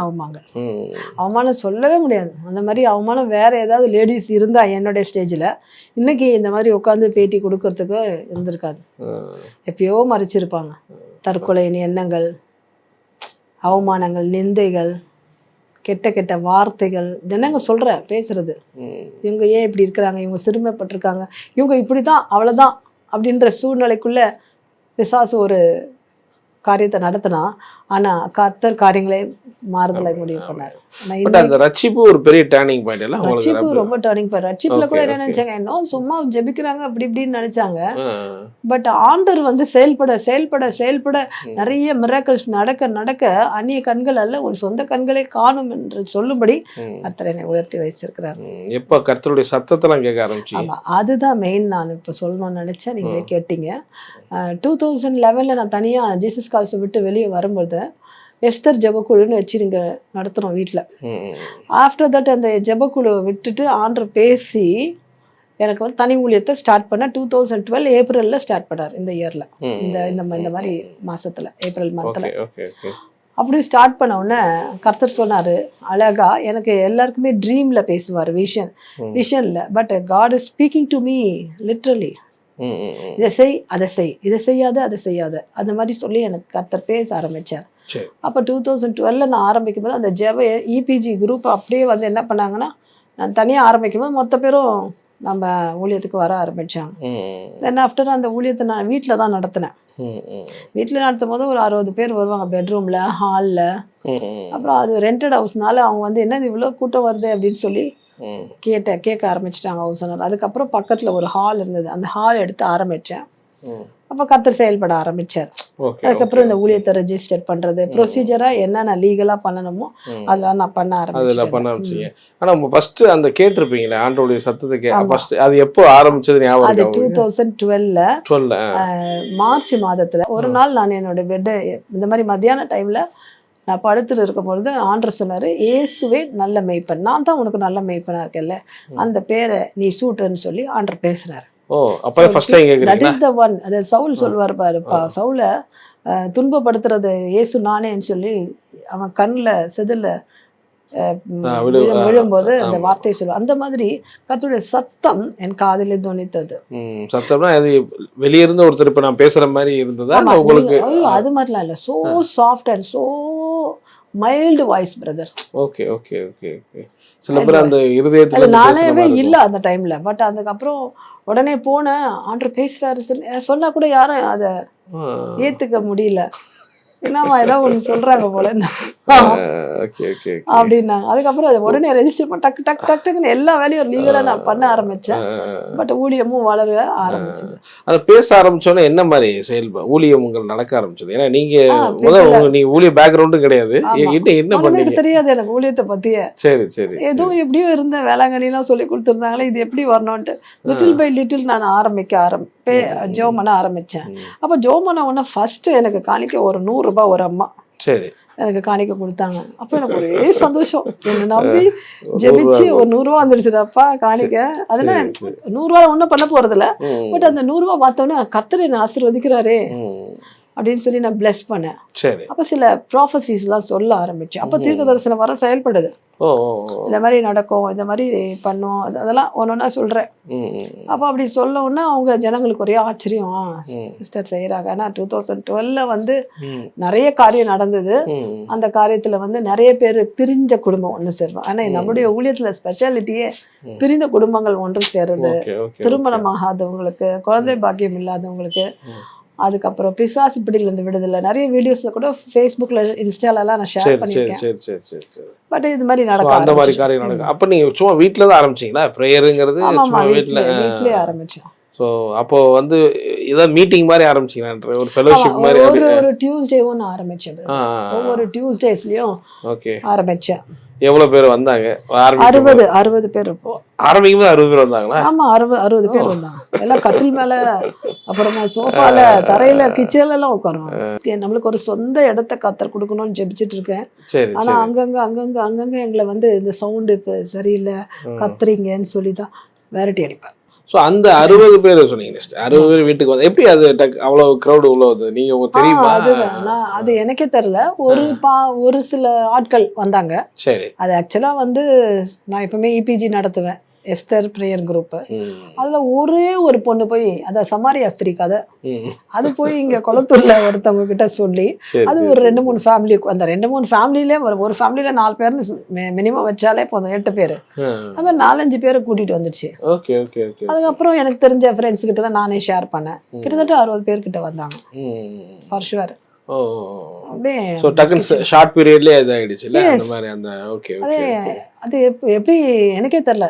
அவமானம் சொல்லவே முடியாது. அந்த மாதிரி அவமானம் வேற ஏதாவது லேடிஸ் இருந்தா என்னுடைய ஸ்டேஜ்ல இன்னைக்கு இந்த மாதிரி உட்காந்து பேட்டி கொடுக்கறதுக்கு இருந்திருக்காது. எப்பயோ மறைச்சிருப்பாங்க. தற்கொலை எண்ணங்கள், அவமானங்கள், நிந்தைகள், கெட்ட கெட்ட வார்த்தைகள், என்னங்க சொல்ற பேசுறது. இவங்க ஏன் இப்படி இருக்கிறாங்க, இவங்க சிறுமைப்பட்டிருக்காங்க, இவங்க இப்படிதான் அவ்வளவுதான் அப்படின்ற சூழ்நிலைக்குள்ள பிசாசு ஒரு காரியத்தை நடத்தினா. ஆனா கர்த்தர் காரியங்களே மாறுதலை முடிவு பண்ணாரு. அந்த ரட்சிப்பு ஒரு பெரிய டர்னிங் பாயிண்ட் இல்ல? ரட்சிப்பு ரொம்ப டர்னிங் பாயிண்ட். ரட்சிப்புல கூட என்ன நினைச்சாங்க, என்ன சும்மா ஜெபிக்கிறாங்க அப்படி இப்படின்னு நினைச்சாங்க. பட் ஆண்டவர் வந்து செயல்பட செயல்பட செயல்பட நிறைய மிராக்கிள்ஸ் நடக்க நடக்க அந்நிய கண்கள் அல்ல உன் சொந்த கண்களே காணும் என்று சொல்லும்படி கர்த்தர் என்னை உயர்த்தி வச்சிருக்கிறார். எப்ப கர்த்தருடைய சத்தத்தெல்லாம் கேட்க ஆரம்பிச்சு. ஆமா, அதுதான் மெயின். நான் இப்ப சொல்லணும்னு நினைச்சேன், நீங்களே கேட்டீங்க. 2011 நான் தனியா ஜீசஸ் கால்ஸ் விட்டு வெளியே வரும்போது எஸ்தர் ஜெபக்குழுன்னு வச்சு நீங்க நடத்துறோம் வீட்டுல. ஆஃப்டர் தட் அந்த ஜெபக்குழு விட்டுட்டு ஆண்டவர் பேசி எனக்கு வந்து தனி ஊழியத்தை ஸ்டார்ட் பண்ண 2012 ஏப்ரல்ல ஸ்டார்ட் பண்ணார். இந்த இயர்ல, இந்த மாதிரி மாசத்துல, ஏப்ரல் மந்த்ல. அப்படி ஸ்டார்ட் பண்ண உடனே கர்த்தர் சொன்னாரு அழகா, எனக்கு எல்லாருக்குமே ட்ரீம்ல பேசுவார், விஷன்ல. But God is speaking to me literally. இதை செய், அதை செய், இதை செய்யாத, அதை செய்யாத, அந்த மாதிரி சொல்லி எனக்கு கர்த்தர் பேச ஆரம்பிச்சார். அப்போ 2012 நான் ஆரம்பிக்கும் போது அந்த இபிஜி குரூப் அப்படியே வந்து என்ன பண்ணாங்கன்னா, நான் தனியாக ஆரம்பிக்கும் போது மொத்த பேரும் நம்ம ஊழியத்துக்கு வர ஆரம்பிச்சாங்க. தென் ஆஃப்டர் அந்த ஊழியத்தை நான் வீட்டில் தான் நடத்தினேன். வீட்டில் நடத்தும் போது ஒரு 60 பேர் வருவாங்க, பெட்ரூம்ல, ஹாலில். அப்புறம் அது ரெண்டட் ஹவுஸ்னால அவங்க வந்து என்னது இவ்வளோ கூட்டம் வருது அப்படின்னு சொல்லி கேட்க ஆரம்பிச்சிட்டாங்க ஹவுஸ் ஓனர். அதுக்கப்புறம் பக்கத்துல ஒரு ஹால் இருந்தது, அந்த ஹால் எடுத்து ஆரம்பிச்சேன். அப்ப கர்த்தர் செயல்பட ஆரம்பிச்சார். அதுக்கப்புறம் இந்த ஊழியத்தை ரெஜிஸ்டர் பண்றது, ப்ரொசீஜரா என்னென்ன லீகலா பண்ணணுமோ அதெல்லாம் நான் பண்ண ஆரம்பிச்சேன். ஆனா ஃபர்ஸ்ட் அந்த கேட்டிருப்பீங்களே ஆண்டவருடைய சத்தத்தை, ஃபர்ஸ்ட் அது எப்போ ஆரம்பிச்சது ஞாபகம்? அது 2012 மார்ச் மாதத்துல ஒரு நாள் நான் என்னோட பெட்டை இந்த மாதிரி மத்தியான டைம்ல நான் படுத்துட்டு இருக்கும்பொழுது ஆண்டவர் சொன்னாரு, இயேசுவே நல்ல மேய்ப்பன், நான் தான் உனக்கு நல்ல மேய்ப்பனா இருக்கேன்ல, அந்த பேரை நீ சூட்டுன்னு சொல்லி ஆண்டவர் பேசுறாரு. சவுல் சொல்வார் பாருப்பா, சவுல துன்பப்படுத்துறது இயேசு நானேன்னு சொல்லி அவன் கண்ணுல செதில விழும்போது அந்த வார்த்தையை சொல்லுவார். அந்த மாதிரி கர்த்தருடைய சத்தம் என் காதிலே துணித்தது. சத்தம்னா அது வெளிய இருந்து ஒருத்தர் இப்ப நான் பேசுற மாதிரி இருந்ததா உங்களுக்கு? அது மாதிரிலாம் இல்ல, so soft and so mild voice brother. Okay okay okay okay. சில பேர் அந்த இருதயத்துல நானேவே இல்ல அந்த டைம்ல. பட் அதுக்கப்புறம் உடனே போனேன், ஆண்டவர் பேசுறாரு சொன்னா கூட யாரும் அதை ஏத்துக்க முடியல. என்னமா ஏதாவது ஒண்ணு சொல்றாங்க போல அப்படின்னாங்க. அதுக்கப்புறம் அதை உடனே ரெஜிஸ்டர் பண்ண டக்கு டக்கு டக்கு டக்குன்னு எல்லா வேலையும் லீகலா நான் பண்ண ஆரம்பிச்சேன். பட் ஊழியமும் வளர ஆரம்பிச்சது. அதை பேச ஆரம்பிச்சோன்னா என்ன மாதிரி ஊழியம் உங்களுக்கு நடக்க ஆரம்பிச்சது? ஏன்னா நீங்க நீங்க ஊழிய பேக்ரவுண்டும் கிடையாது, என்ன பண்ணீங்க தெரியாது எனக்கு ஊழியத்தை பத்தியே. சரி சரி. ஏதோ எப்படியோ இருந்த வேளாங்கண்ணி எல்லாம் சொல்லி கொடுத்துருந்தாங்களே, இது எப்படி வரணும்ட்டு லிட்டில் பை லிட்டில் நான் ஜோம் பண்ண ஆரம்பிச்சேன். அப்ப ஜோம் பண்ண உடனே ஃபர்ஸ்ட் எனக்கு காணிக்க ஒரு 100 ரூபாய் ஒரு அம்மா. சரி. எனக்கு காணிக்க கொடுத்தாங்க. அப்போ எனக்கு ஒரே சந்தோஷம், என்னை நம்பி ஜெபிச்சு ஒரு 100 ரூபா வந்துருச்சுடாப்பா காணிக்க. அதெல்லாம் 100 ரூபா ஒன்றும் பண்ண போறதில்ல, பட் அந்த 100 ரூபா பார்த்தோன்னே கர்த்தர் என்னை ஆசீர்வதிக்கிறாரே அப்படின்னு சொல்லி நான் பிளஸ் பண்ணேன். அப்போ சில ப்ராஃபசிஸ்லாம் சொல்ல ஆரம்பிச்சேன். அப்போ தீர்க்க தரிசனம் வர செயல்படுது. இந்த மாதிரி நடக்கும், இந்த மாதிரி பண்ணோம், அதெல்லாம் ஒன்னொன்னா சொல்றேன். அப்போ அப்படி சொல்லவுன்னா அவங்க ஜனங்களுக்கு ஒரே ஆச்சரியம், சிஸ்டர் செய்யறாங்க. ஆனா 2012 வந்து நிறைய காரியம் நடந்தது. அந்த காரியத்துல வந்து நிறைய பேர் பிரிஞ்ச குடும்பம் ஒன்று சேருவோம். ஆனா நம்முடைய ஊழியத்துல ஸ்பெஷாலிட்டியே பிரிந்த குடும்பங்கள் ஒன்று சேருது. திருமணம் ஆகாதவங்களுக்கு, குழந்தை பாக்கியம் இல்லாதவங்களுக்கு, அதுக்கப்புறம் பிசாசு பிடியிலிருந்து விடுதலை. நிறைய வீடியோஸ்ல கூட ஃபேஸ்புக்ல இன்ஸ்டாலலாம் நான் ஷேர் பண்ணிருக்கேன். பட் இது மாதிரி நடக்கும், அந்த மாதிரி காரியம் நடக்கும். அப்ப நீங்க சும்மா வீட்ல தான் ஆரம்பிச்சீங்களா பிரேயருங்கிறது? சும்மா வீட்லயே ஆரம்பிச்சோம். ஸோ அப்போ வந்து இதான் மீட்டிங் மாதிரி ஆரம்பிச்சிங்கன்ற ஒரு ஃபெலோஷிப் மாதிரி? ஒரு டியூஸ்டே ஒன்று ஆரம்பிச்சேன். ஒவ்வொரு டியூஸ்டேஸ்லயும் ஆரம்பிச்சேன். எவ்வளவு பேர் வந்தாங்க? 60 பேர் இருப்போம். ஆரம்பிக்கும் போது 60 பேர் வந்தாங்களா? ஆமா, 60 பேர் வந்தாங்க. எல்லாம் கட்டில் மேல, அப்புறமா சோஃபால, தரையில, கிச்சன்ல எல்லாம் உட்காருவாங்க. நம்மளுக்கு ஒரு சொந்த இடத்த கத்தர் கொடுக்கணும்னு ஜெபிச்சுட்டு இருக்கேன். ஆனா அங்கங்க எங்களை வந்து இந்த சவுண்டு இப்ப சரியில்லை கத்துறீங்கன்னு சொல்லிதான் விரட்டி அடிப்பேன். ஸோ அந்த 60 பேர் சொன்னீங்க, 60 பேர் வீட்டுக்கு வந்து எப்படி அது அவ்வளவு க்ரௌடு உள்ளது நீங்க தெரியுமா? அது எனக்கே தெரியல. ஒரு சில ஆட்கள் வந்தாங்க. சரி. அது ஆக்சுவலா வந்து நான் எப்பவுமே இபிஜி நடத்துவேன், எஸ்தர் பிரேயர் குரூப். அதுல ஒரே ஒரு பொண்ணு போய், அத சமாரியா ஸ்திரீ கதை, அது போய் இங்க கொளத்தூர்ல ஒருத்தவங்க கிட்ட சொல்லி, அது ஒரு 2-3 ஃபேமிலி, அந்த 2-3 ஃபேமிலியிலே ஒரு ஃபேமிலியில 4 பேர்னு மினிமம் வச்சாலே போதும், 8 பேர். அது மாதிரி 4-5 பேரை கூட்டிட்டு வந்துச்சு. அதுக்கப்புறம் எனக்கு தெரிஞ்ச ஃப்ரெண்ட்ஸ் கிட்ட தான் நானே ஷேர் பண்ணேன். கிட்டத்தட்ட 60 பேர் கிட்ட வந்தாங்க ஃபார் ஷுவர். ஷார்ட் பீரியட்லயே இதாயிடுச்சுல அந்த மாதிரி. அந்த ஓகே ஓகே, அது எப்படி எனக்கே தெரியல,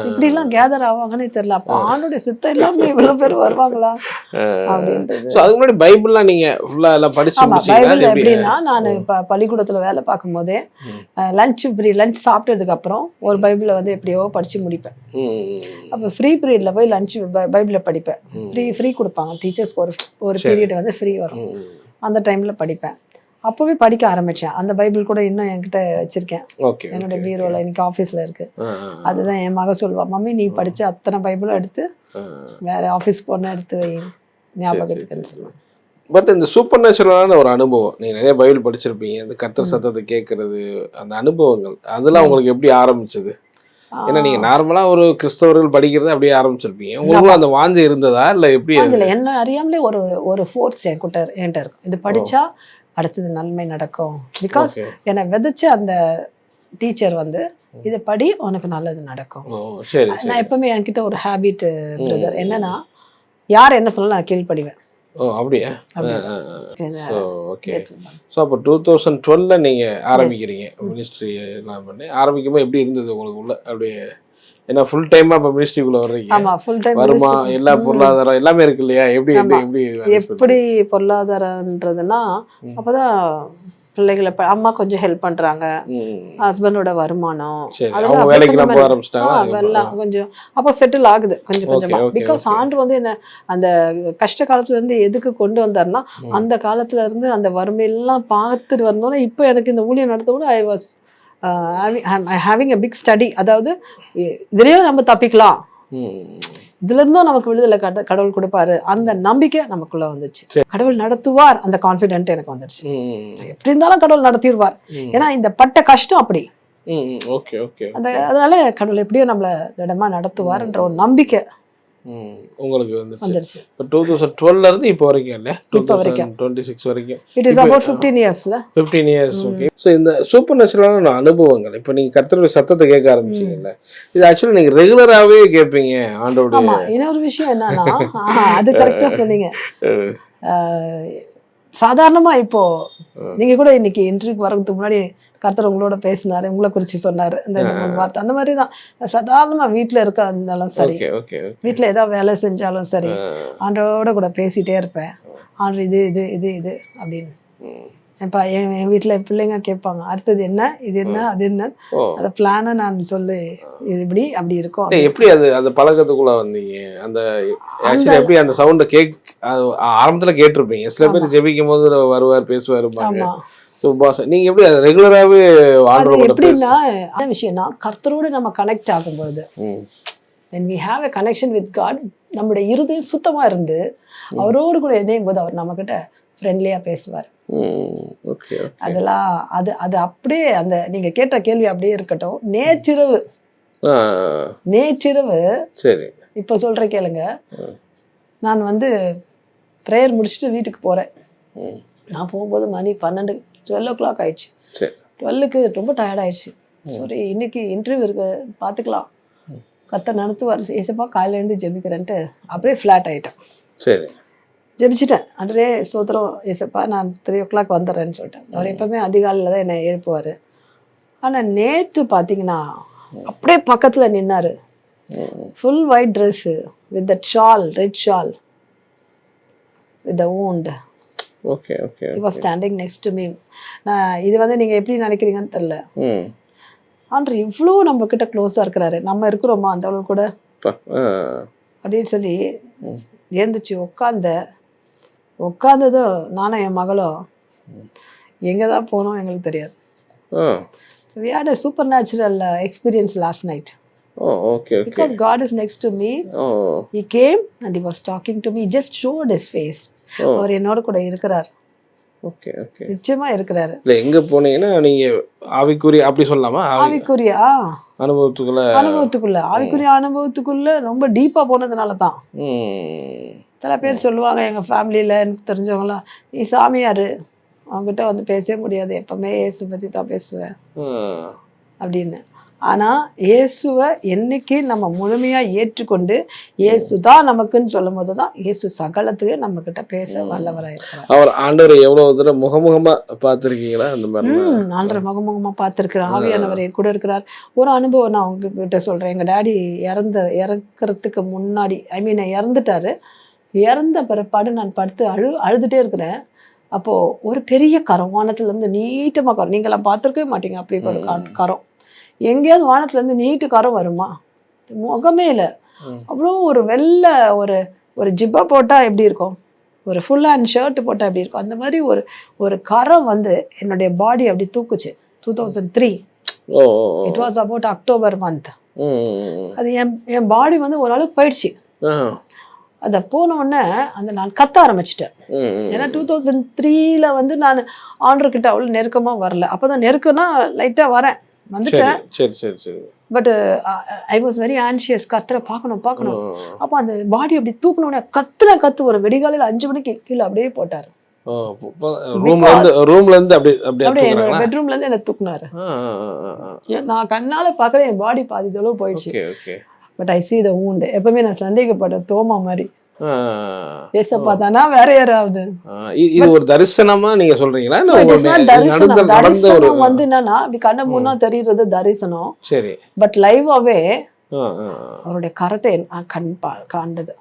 இப்படி எல்லாம் கேதர் ஆவாங்கன்னே தெரியல. அப்ப ஆணுடைய சித்தம் இல்லாம இவ்வளவு பேர் வருவாங்களா அப்படின்றது. அதுக்கு முன்னாடி பைபிள்லாம் நீங்க ஃபுல்லா எல்லாம் படிச்சு முடிச்சீங்களா? பைபிள் எப்படின்னா, நான் இப்ப பள்ளிக்கூடத்துல வேலை பார்க்கும் போதே லஞ்ச் சாப்பிட்டதுக்கு அப்புறம் ஒரு பைபிளை வந்து எப்படியோ படிச்சு முடிப்பேன். அப்ப ஃப்ரீ பீரியட்ல போய் லஞ்ச் பைபிளை படிப்பேன். ஃப்ரீ கொடுப்பாங்க டீச்சர்ஸ்க்கு, ஒரு பீரியட் வந்து ஃப்ரீ வரும், அந்த டைம்ல படிப்பேன். அப்பவே படிக்க ஆரம்பிச்சேன். அந்த பைபிள் கூட இன்னும் என்கிட்ட வச்சிருக்கேன், என்னோட பீரோல. இன்னைக்கு ஆபீஸ்ல இருக்கு. அதுதான் என் மக சொல்லுவா, மம்மி நீ படிச்ச அத்தனை பைபிளும் எடுத்து வேற ஆபீஸ் போன எடுத்து வை, ஞாபகம் இருக்குன்னு சொல்லுவேன். பட் இந்த சூப்பர் நேச்சுரலான ஒரு அனுபவம், நீங்க நிறைய பைபிள் படிச்சிருப்பீங்க, இந்த கர்த்தர் சத்தத்தை கேட்கறது, அந்த அனுபவங்கள் அதெல்லாம் உங்களுக்கு எப்படி ஆரம்பிச்சது? ஏன்னா நீங்க நார்மலா ஒரு கிறிஸ்தவர்கள் படிக்கிறத அப்படியே ஆரம்பிச்சிருப்பீங்க, உங்களுக்கு அந்த வாஞ்சை இருந்ததா இல்ல எப்படி? என்ன அறியாமலே ஒரு ஃபோர்ஸ் என்கிட்ட இருக்கும், இது படிச்சா அடுத்தது நன்மை நடக்கும். பிகாஸ் என்னை விதைச்ச அந்த டீச்சர் வந்து, இதை படி உனக்கு நல்லது நடக்கும். நான் எப்பவுமே என்கிட்ட ஒரு ஹேபிட் பிரதர், என்னன்னா யார் என்ன சொல்ல நான் கீழ்ப்படிவேன். அப்படியா? ஓகே. ஸோ அப்போ 2012 நீங்க ஆரம்பிக்கிறீங்க மினிஸ்ட்ரி எல்லாம் பண்ணி. ஆரம்பிக்கும்போது எப்படி இருந்தது உங்களுக்கு உள்ள? அப்படியே ஏன்னா ஃபுல் டைமா இப்போ மினிஸ்ட்ரிக்குள்ள வர்றீங்க. ஆமா, ஃபுல் டைம். வருமா, எல்லா பொருளாதாரம் எல்லாமே இருக்கு இல்லையா? எப்படி பொருளாதாரன்றதுன்னா, அப்பதான் பிள்ளைகளை அம்மா கொஞ்சம் ஹெல்ப் பண்றாங்க, ஹஸ்பண்டோட வருமானம் அதெல்லாம் கொஞ்சம் அப்போ செட்டில் ஆகுது கொஞ்சம் கொஞ்சமா. பிகாஸ் ஆண்டு வந்து என்ன அந்த கஷ்ட காலத்துல இருந்து எதுக்கு கொண்டு வந்தாருன்னா, அந்த காலத்துல இருந்து அந்த வறுமையெல்லாம் பார்த்துட்டு வந்தோன்னா, இப்போ எனக்கு இந்த ஊழியம் நடத்த கூட I was having a big study. அதாவது இதுலயும் நம்ம தப்பிக்கலாம், இதுல இருந்தும் நமக்கு விடுதலை கடவுள் கொடுப்பாரு, அந்த நம்பிக்கை நமக்குள்ள வந்துச்சு. கடவுள் நடத்துவார் அந்த கான்பிடென்ட் எனக்கு வந்துருச்சு. எப்படி இருந்தாலும் கடவுள் நடத்திடுவார், ஏன்னா இந்த பட்ட கஷ்டம் அப்படி. அதனால கடவுள் எப்படியோ நம்மள திடமா நடத்துவார்ன்ற ஒரு நம்பிக்கை உங்களுக்கு வந்துருச்சு. இப்போ 2012 இருந்து இப்போ வரைக்கும் இல்ல, 2026 வரைக்கும். இட் இஸ் அபௌட் 15 இயர்ஸ்ல. 15 இயர்ஸ். ஓகே. ஸோ இந்த சூப்பர் நேச்சுரலான அனுபவங்கள், இப்போ நீங்க கர்த்தருடைய சத்தத்தை கேட்க ஆரம்பிச்சீங்கல்ல, இது ஆக்சுவலி நீங்க ரெகுலராகவே கேட்பீங்க ஆண்டோட? ஆமா. இன்னொரு விஷயம் என்னன்னா, அது கரெக்டா சொன்னீங்க. சாதாரணமா இப்போ நீங்க கூட இன்னைக்கு இன்டர்வியூக்கு வரதுக்கு முன்னாடி கர்த்தர் உங்களோட பேசினாரு, உங்களை குறிச்சு சொன்னாரு, இந்த வார்த்தை அந்த மாதிரி தான். சாதாரணமா வீட்டுல இருக்க இருந்தாலும் சரி, வீட்டுல ஏதாவது வேலை செஞ்சாலும் சரி, ஆண்டோட கூட பேசிட்டே இருப்பேன். ஆண்டு இது இது இது இது அப்படின்னு. இப்போ என் வீட்டுல பிள்ளைங்க கேட்பாங்க, அடுத்தது என்ன, இது என்ன, அது என்ன, அந்த பிளானை நான் சொல்லு, இது இப்படி அப்படி இருக்கும். எப்படி அது பழக்கத்துக்குள்ள வந்தீங்க? அந்த எப்படி அந்த சவுண்ட ஆரம்பத்துல கேட்டிருப்பீங்க, சில பேர் ஜெபிக்கும் போது வருவார் பேசுவார். ஸோ பாஸ் நீங்க எப்படி அது ரெகுலராகவே அது எப்படின்னா அந்த விஷயம்னா கர்த்தரோடு நம்ம கனெக்ட் ஆகும்போது when we have a connection with God நம்முடைய இருதயம் சுத்தமா இருந்து அவரோடு கூட இணையும் போது அவர் நம்ம கிட்ட ஃப்ரெண்ட்லியா பேசுவார். அதெல்லாம் அது அது அப்படியே அந்த நீங்க கேட்ட கேள்வி அப்படியே இருக்கட்டும். நேற்றிரவு சரி இப்ப சொல்ற கேளுங்க. நான் வந்து ப்ரேயர் முடிச்சுட்டு வீட்டுக்கு போறேன். நான் போகும்போது மணி 12 o'clock ஆயிடுச்சு. 12க்கு ரொம்ப டயர்ட் ஆயிடுச்சு. சரி இன்னைக்கு இன்டர்வியூ இருக்கு பார்த்துக்கலாம், கர்த்தர் நடத்துவார், ஏசப்பா காலையில இருந்து ஜெபிக்கிறேன்ட்டு அப்படியே ஃப்ளாட் ஆயிட்டேன். சரி ஜெபிச்சிட்டேன். அன்றே ஸ்தோத்திரம் ஏசப்பா நான் 3 o'clock வந்துடுறேன்னு சொல்லிட்டேன். அவர் எப்பவுமே அதிகாலையில் தான் என்னை எழுப்புவார். ஆனால் நேற்று பார்த்தீங்கன்னா அப்படியே பக்கத்தில் நின்னாரு. Full white dress with that shawl, red shawl with the wound. Okay okay he was standing next to me. நான் இது வந்து நீங்கள் எப்படி நினைக்கிறீங்கன்னு தெரில. ஆண்டர் இவ்வளோ நம்ம கிட்ட க்ளோஸாக இருக்கிறாரு, நம்ம இருக்கிறோமா அந்த அளவு கூட அப்படின்னு சொல்லி எழுந்துச்சு உட்காந்ததும் நானும் என் மகளும் எங்கே தான் போனோம் எங்களுக்கு தெரியாது. So we had a supernatural experience last night. Because God is next to me. He came and he was talking to me. He just showed his face. அவர் என்னோட கூட இருக்கிறார். ஓகே ஓகே நிச்சயமா இருக்கிறாரு. இல்ல எங்க போனீங்கன்னா நீங்க ஆவிக்குரிய அப்படி சொல்லலாமா? ஆவிக்குரிய ஆவிக்குரிய அனுபவத்துக்குள்ள ரொம்ப டீப்பா போனதுனால தான். சில பேர் சொல்லுவாங்க எங்க ஃபேமிலியில எனக்கு தெரிஞ்சவங்களாம், நீ சாமியாரு, அவங்ககிட்ட வந்து பேசவே முடியாது, எப்பவுமே இயேசு பத்தி தான் பேசுவேன் அப்படின்னு. ஆனா இயேசுவை என்னைக்கு நம்ம முழுமையா ஏற்றுக்கொண்டு இயேசு தான் நமக்குன்னு சொல்லும் போதுதான் இயேசு சகலத்துக்கு நம்ம கிட்ட பேச வல்லவராயிருக்கிறார். அவர் ஆண்டவரை எவ்வளவு தூரம் முகமுகமா பார்த்திருக்கீங்களா? அந்த மாதிரி ஆண்டவரை முகமுகமா பார்த்திருக்கிறேன். ஆவியானவர் என் கூட இருக்கிறார். ஒரு அனுபவம் நான் உங்ககிட்ட சொல்றேன். எங்க டாடி இறக்குறதுக்கு முன்னாடி, இறந்துட்டாரு. இறந்த பிற்பாடு நான் படுத்து அழுதுட்டே இருக்கிறேன். அப்போ ஒரு பெரிய கரம் வானத்துல இருந்து நீட்டமா கரம், நீங்களாம் பார்த்துருக்கவே மாட்டீங்க அப்படி ஒரு கரம். எங்கேயாவது வானத்துல இருந்து நீட்டு கரம் வருமா? முகமே இல்லை. அவ்வளோ ஒரு வெள்ளை ஒரு ஜிப்பா போட்டா எப்படி இருக்கும், ஒரு ஃபுல் ஹேண்ட் ஷர்ட் போட்டா எப்படி இருக்கும், அந்த மாதிரி ஒரு கரம் வந்து என்னுடைய பாடி அப்படி தூக்குச்சு. 2003 it was about October month. அது என் பாடி வந்து ஓரளவுக்கு போயிடுச்சு. அதை போன உடனே அந்த நான் கத்த ஆரம்பிச்சிட்டேன். ஏன்னா 2003 வந்து நான் ஆண்டர்கிட்ட அவ்வளோ நெருக்கமா வரல. அப்பதான் நெருக்கம்னா லைட்டா வந்துட்டேன். But I was very anxious. கத்தரை பார்க்கணும். அப்போ அந்த பாடி அப்படி தூக்கணும்னே கத்து ஒரு வெடிகாலையில் 5 மணிக்கு கீழே அப்படியே போட்டாரு. ரூம்ல இருந்து அப்படியே என்னோட பெட்ரூம்ல இருந்து என்ன தூக்குனாரு. நான் கண்ணால பாக்குறேன் என் பாடி பாதி அளவு போயிடுச்சு. But I see the wound. எப்பவுமே நான் சந்தேகப்பட்ட தோமா மாதிரி ஏசப்பா தானா வேற யாராவது. இது ஒரு தரிசனமா நீங்க சொல்றீங்களா? தரிசனம் வந்து என்னன்னா அப்படி கண்ண முன்னா தெரியுறது தரிசனம். சரி. பட் லைவாவே அவருடைய கரத்தை காண்டது.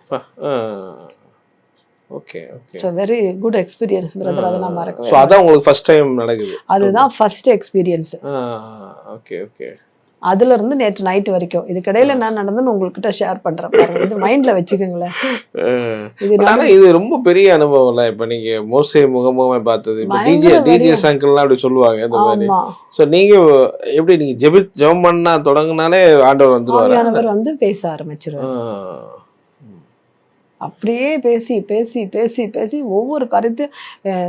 Okay okay. So very good experience brother. அத நான் மறக்கவே. சோ அதான் உங்களுக்கு ஃபர்ஸ்ட் டைம் நடக்குது? அதுதான் ஃபர்ஸ்ட் எக்ஸ்பீரியன்ஸ். Okay okay. அதுல இருந்து நேற்று நைட் வரைக்கும் இதுக்கிடையில என்ன நடந்துன்னு உங்ககிட்ட ஷேர் பண்றேன் பாருங்க. இது மைண்ட்ல வச்சுக்கோங்களேன். இது ரொம்ப பெரிய அனுபவம் இல்ல. இப்ப நீங்க மோசே முகமுகமா பார்த்தது, டிஜே சங்கல்லாம் அப்படி சொல்லுவாங்க அந்த மாதிரி. சோ நீங்க எப்படி நீங்க ஜெபம் பண்ணா தொடங்கினாலே ஆண்டவர் வந்துருவாரு. ஆண்டவர் வந்து பேச ஆரம்பிச்சிருவாரு. அப்படியே பேசி பேசி பேசி பேசி ஒவ்வொரு கருத்து,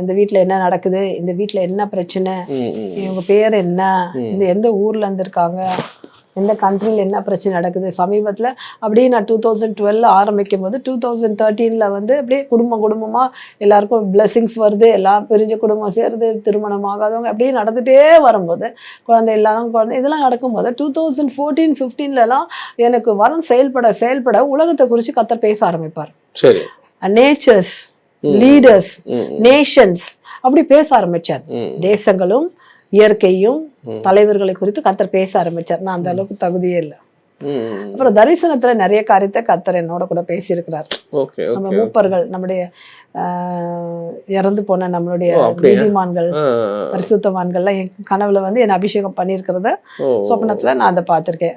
இந்த வீட்டுல என்ன நடக்குது, இந்த வீட்டுல என்ன பிரச்சனை, இவங்க பேர் என்ன, இந்த எந்த ஊர்ல இருந்து இருக்காங்க, எந்த கண்ட்ரியில் என்ன பிரச்சனை நடக்குது சமீபத்தில். அப்படியே நான் 2012 ஆரம்பிக்கும் போது 2013 வந்து அப்படியே குடும்பமாக எல்லாருக்கும் பிளெஸிங்ஸ் வருது, எல்லாம் பிரிஞ்ச குடும்பம் சேருது, திருமணம் ஆகாதவங்க அப்படியே நடந்துகிட்டே வரும்போது, குழந்தை இல்லாதவங்க குழந்தை, இதெல்லாம் நடக்கும்போது 2014-15 எனக்கு வரம் செயல்பட உலகத்தை குறித்து கர்த்தர் பேச ஆரம்பிப்பார். சரி. நேச்சர்ஸ், லீடர்ஸ், நேஷன்ஸ் அப்படி பேச ஆரம்பிச்சார். தேசங்களும் இயற்கையும் தலைவர்களை குறித்து கர்த்தர் பேச ஆரம்பிச்சார். நான் அந்த அளவுக்கு தகுதியே இல்லை. அப்புறம் தரிசனத்துல நிறைய காரியத்தை கர்த்தர் என்னோட கூட பேசியிருக்கிறார். நம்ம மூப்பர்கள், நம்முடைய இறந்து போன நம்மளுடைய நீதிமான்கள் பரிசுத்தவான்கள்லாம் என் கனவுல வந்து என்ன அபிஷேகம் பண்ணியிருக்கிறத சொப்னத்துல நான் அதை பார்த்திருக்கேன்.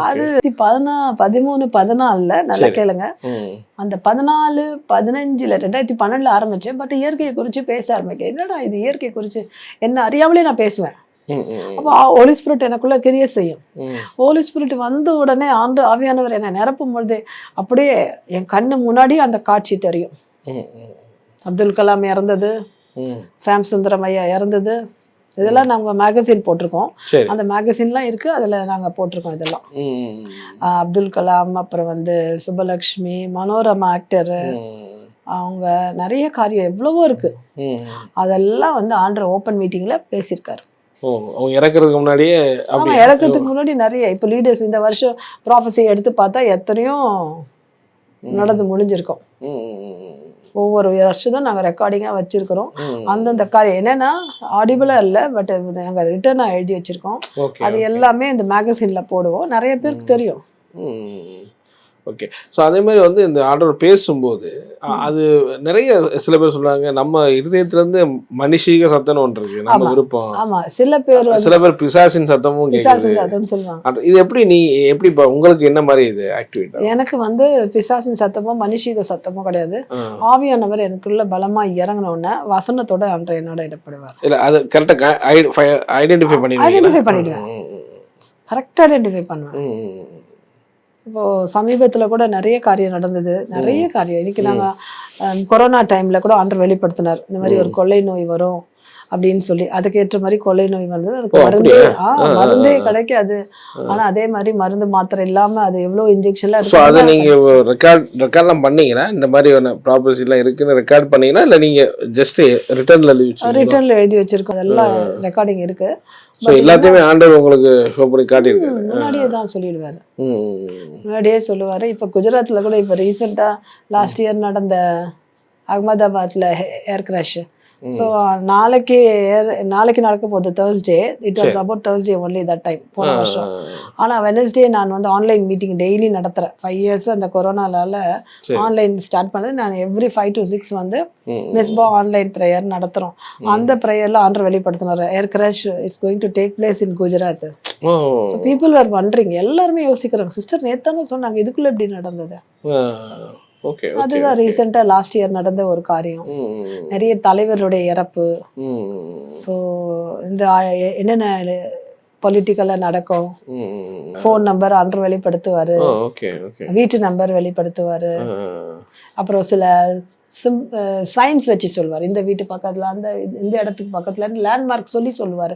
அது 13, 14 நல்லா கேளுங்க. அந்த 14, 15 2012 ஆரம்பிச்சேன். பட் இயற்கையை குறிச்சு பேச ஆரம்பிக்கேன். என்னடா இது இயற்கை குறிச்சு என்ன அறியாமலே நான் பேசுவேன். அப்போ ஹோலி ஸ்பிரிட் எனக்குள்ள கிரியை செய்யும். ஹோலி ஸ்பிரிட் வந்த உடனே ஆவியானவர் என்னை நிரப்பும் பொழுது அப்படியே என் கண்ணு முன்னாடி அந்த காட்சி தெரியும். அப்துல் கலாம் இறந்தது, சாம் சுந்தரம் ஐயா இறந்தது, இதெல்லாம் நாங்க மேகசின் போட்டிருக்கோம். அந்த மேகசின்லாம் இருக்கு, அதுல நாங்க போட்டிருக்கோம் இதெல்லாம். அப்துல் கலாம், அப்புறம் வந்து சுப்பலட்சுமி, மனோரமா ஆக்டரு, அவங்க நிறைய காரியம் எவ்வளவோ இருக்கு. அதெல்லாம் வந்து ஆண்டர் ஓப்பன் மீட்டிங்ல பேசியிருக்காரு. அவங்க இறக்குறதுக்கு முன்னாடியே. ஆமா, இறக்குறதுக்கு முன்னாடி நிறைய இப்போ லீடர்ஸ் இந்த வருஷம் ப்ராஃபஸி எடுத்து பார்த்தா எத்தனையோ நடந்து முடிஞ்சிருக்கோம். ஒவ்வொரு வருஷத்தும் நாங்கள் ரெக்கார்டிங்காக வச்சிருக்கிறோம். அந்தந்த காரியம் என்னன்னா ஆடிபிளா இல்லை, பட் நாங்கள் ரிட்டர்னாக எழுதி வச்சிருக்கோம். அது எல்லாமே இந்த மேகசின்ல போடுவோம், நிறைய பேருக்கு தெரியும். ஓகே. ஸோ அதே மாதிரி வந்து இந்த ஆண்டவர் பேசும்போது அது நிறைய சில பேர் சொல்றாங்க நம்ம இருதயத்திலேருந்து மனுஷீக சத்தம் ஒன்று இருக்கு, நம்ம விருப்பம். ஆமா, சில பேர் பிசாசின் சத்தமும் சொல்லுவாங்க. இது எப்படி நீ எப்படி உங்களுக்கு என்ன மாதிரி இது ஆக்டிவிட்டி? எனக்கு வந்து பிசாசின் சத்தமோ மனுஷீக சத்தமோ கிடையாது. ஆவியானவர் எனக்குள்ள பலமா இறங்கினோடனே வசனத்தோட அன்றைய என்னோட இடப்படுவார். இல்லை அது கரெக்டாக ஐடென்டிஃபை பண்ணிடுவேன். கரெக்டாக ஐடென்டிஃபை பண்ணுவேன். இப்போ சமீபத்துல கூட நிறைய காரியம் நடந்தது, நிறைய காரியம். இன்னைக்கு நாங்க கொரோனா டைம்ல கூட ஆண்டவர் வெளிப்படுத்தினார், இந்த மாதிரி ஒரு கொள்ளை நோய் வரும் அப்படின்னு சொல்லி. அதுக்கு ஏற்ற மாதிரி கொள்ளை நோய் வந்தது. அதுக்கு மருந்தே கிடைக்காது. ஆனா அதே மாதிரி மருந்து மாத்திரை இல்லாம அது எவ்வளவு இன்ஜெக்ஷன்லாம் இருக்கு. அதை நீங்க ரெக்கார்ட்லாம் பண்ணீங்கன்னா, இந்த மாதிரி ப்ராப்பர்ட்டி எல்லாம் இருக்குன்னு ரெக்கார்ட் பண்ணீங்கன்னா, இல்ல நீங்க ஜஸ்ட் ரிட்டர்ன்ல எழுதி வச்சிருக்கோம். அதெல்லாம் ரெக்கார்டிங் இருக்கு. எல்லாத்தையுமே ஆண்டவர் உங்களுக்கு ஷோ பண்ணி காட்டியிருக்காரு. முன்னாடியே தான் சொல்லிடுவாரு, முன்னாடியே சொல்லுவாரு. இப்ப குஜராத்ல கூட இப்ப ரீசெண்டா லாஸ்ட் இயர் நடந்த அகமதாபாத்ல ஏர் கிராஷ். ஸோ நாளைக்கு நடக்க போகுது Thursday. It was about Thursday only that time போன வருஷம். ஆனால் வெனஸ்டே நான் வந்து ஆன்லைன் மீட்டிங் டெய்லி நடத்துகிறேன். 5 years அந்த கொரோனால ஆன்லைன் ஸ்டார்ட் பண்ணது. நான் எவ்ரி 5 to 6 வந்து மிஸ்பா ஆன்லைன் ப்ரேயர் நடத்துகிறோம். அந்த ப்ரேயரில் ஆண்டர் வெளிப்படுத்தினார், ஏர் crash it's going to take place in Gujarat. So people are wandering, எல்லாருமே யோசிக்கிறாங்க, சிஸ்டர் நேத்தானே சொன்னாங்க, இதுக்குள்ளே எப்படி நடந்தது? அதுதான் ரீசெண்டா லாஸ்ட் இயர் நடந்த ஒரு காரியம். நிறைய தலைவருடைய இறப்பு. ஸோ இந்த என்னென்ன பொலிட்டிக்கலா நடக்கும், ஃபோன் நம்பர் ஆண்டர் வெளிப்படுத்துவாரு, வீட்டு நம்பர் வெளிப்படுத்துவாரு, அப்புறம் சில சயின்ஸ் வச்சு சொல்லுவார். இந்த வீட்டு பக்கத்துல, அந்த இந்த இடத்துக்கு பக்கத்துல லேண்ட்மார்க் சொல்லி சொல்லுவார்.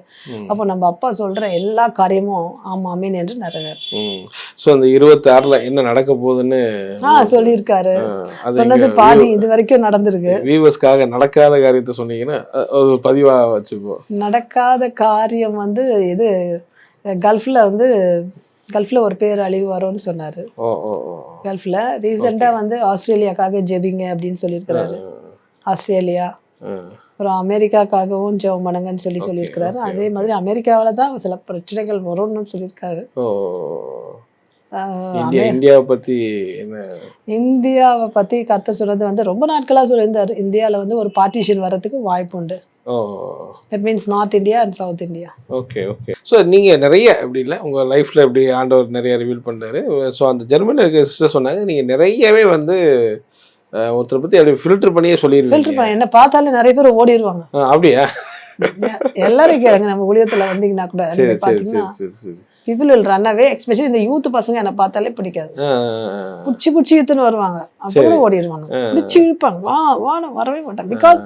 அப்போ நம்ம அப்பா சொல்ற எல்லா காரியமும் ஆமாமேன் என்று நிறைவேறும். ஸோ அந்த 26ல என்ன நடக்க போகுதுன்னு சொல்லியிருக்காரு. சொன்னது பாதி இது வரைக்கும் நடந்திருக்கு. வியூவர்ஸ்க்காக நடக்காத காரியத்தை சொன்னீங்கன்னா ஒரு பதிவா வச்சுப்போம். நடக்காத காரியம் வந்து இது கல்ஃப்ல ஒரு பேர் அழிவு வரும்னு சொன்னாரு. கல்ஃப்ல ரீசெண்டா வந்து ஆஸ்திரேலியாக்காக ஜெபிங்க அப்படின்னு சொல்லியிருக்கிறாரு. ஆஸ்திரேலியா, அப்புறம் அமெரிக்காக்காகவும் ஜெபம் பண்ணுங்கன்னு சொல்லியிருக்கிறாரு. அதே மாதிரி அமெரிக்காவில தான் சில பிரச்சனைகள் வரும்னு சொல்லியிருக்காரு. இந்தியாவை பத்தி கர்த்தர் சொன்னது வந்து ரொம்ப நாட்களா சொல்லியிருந்தாரு. இந்தியாவில் வந்து ஒரு பார்ட்டிஷன் வர்றதுக்கு வாய்ப்பு உண்டு. That means north India and south India. Okay. So நீங்கள் நிறைய அப்படி இல்லை உங்கள் லைஃப்பில் எப்படி ஆண்டவர் நிறைய ரிவீல் பண்ணுறாரு. ஸோ அந்த ஜெர்மனியில் இருக்க சிஸ்டர் சொன்னாங்க, நீங்கள் நிறையவே வந்து ஒருத்தரை பற்றி அப்படி ஃபில்டர் பண்ணியே சொல்லிடுவீங்க. என்ன பார்த்தாலே நிறைய பேர் ஓடிடுவாங்க. அப்படியா? எல்லாரும் கேளுங்க, நம்ம ஊழியத்துல வந்தீங்கன்னா கூட people will run away, especially இந்த யூத் பசங்க என்ன பார்த்தாலே பிடிக்காது. புடிச்சு இழுத்துன்னு வருவாங்க, அப்புறம் ஓடிடுவாங்க. பிடிச்சு இழுப்பாங்க, வரவே மாட்டாங்க. Because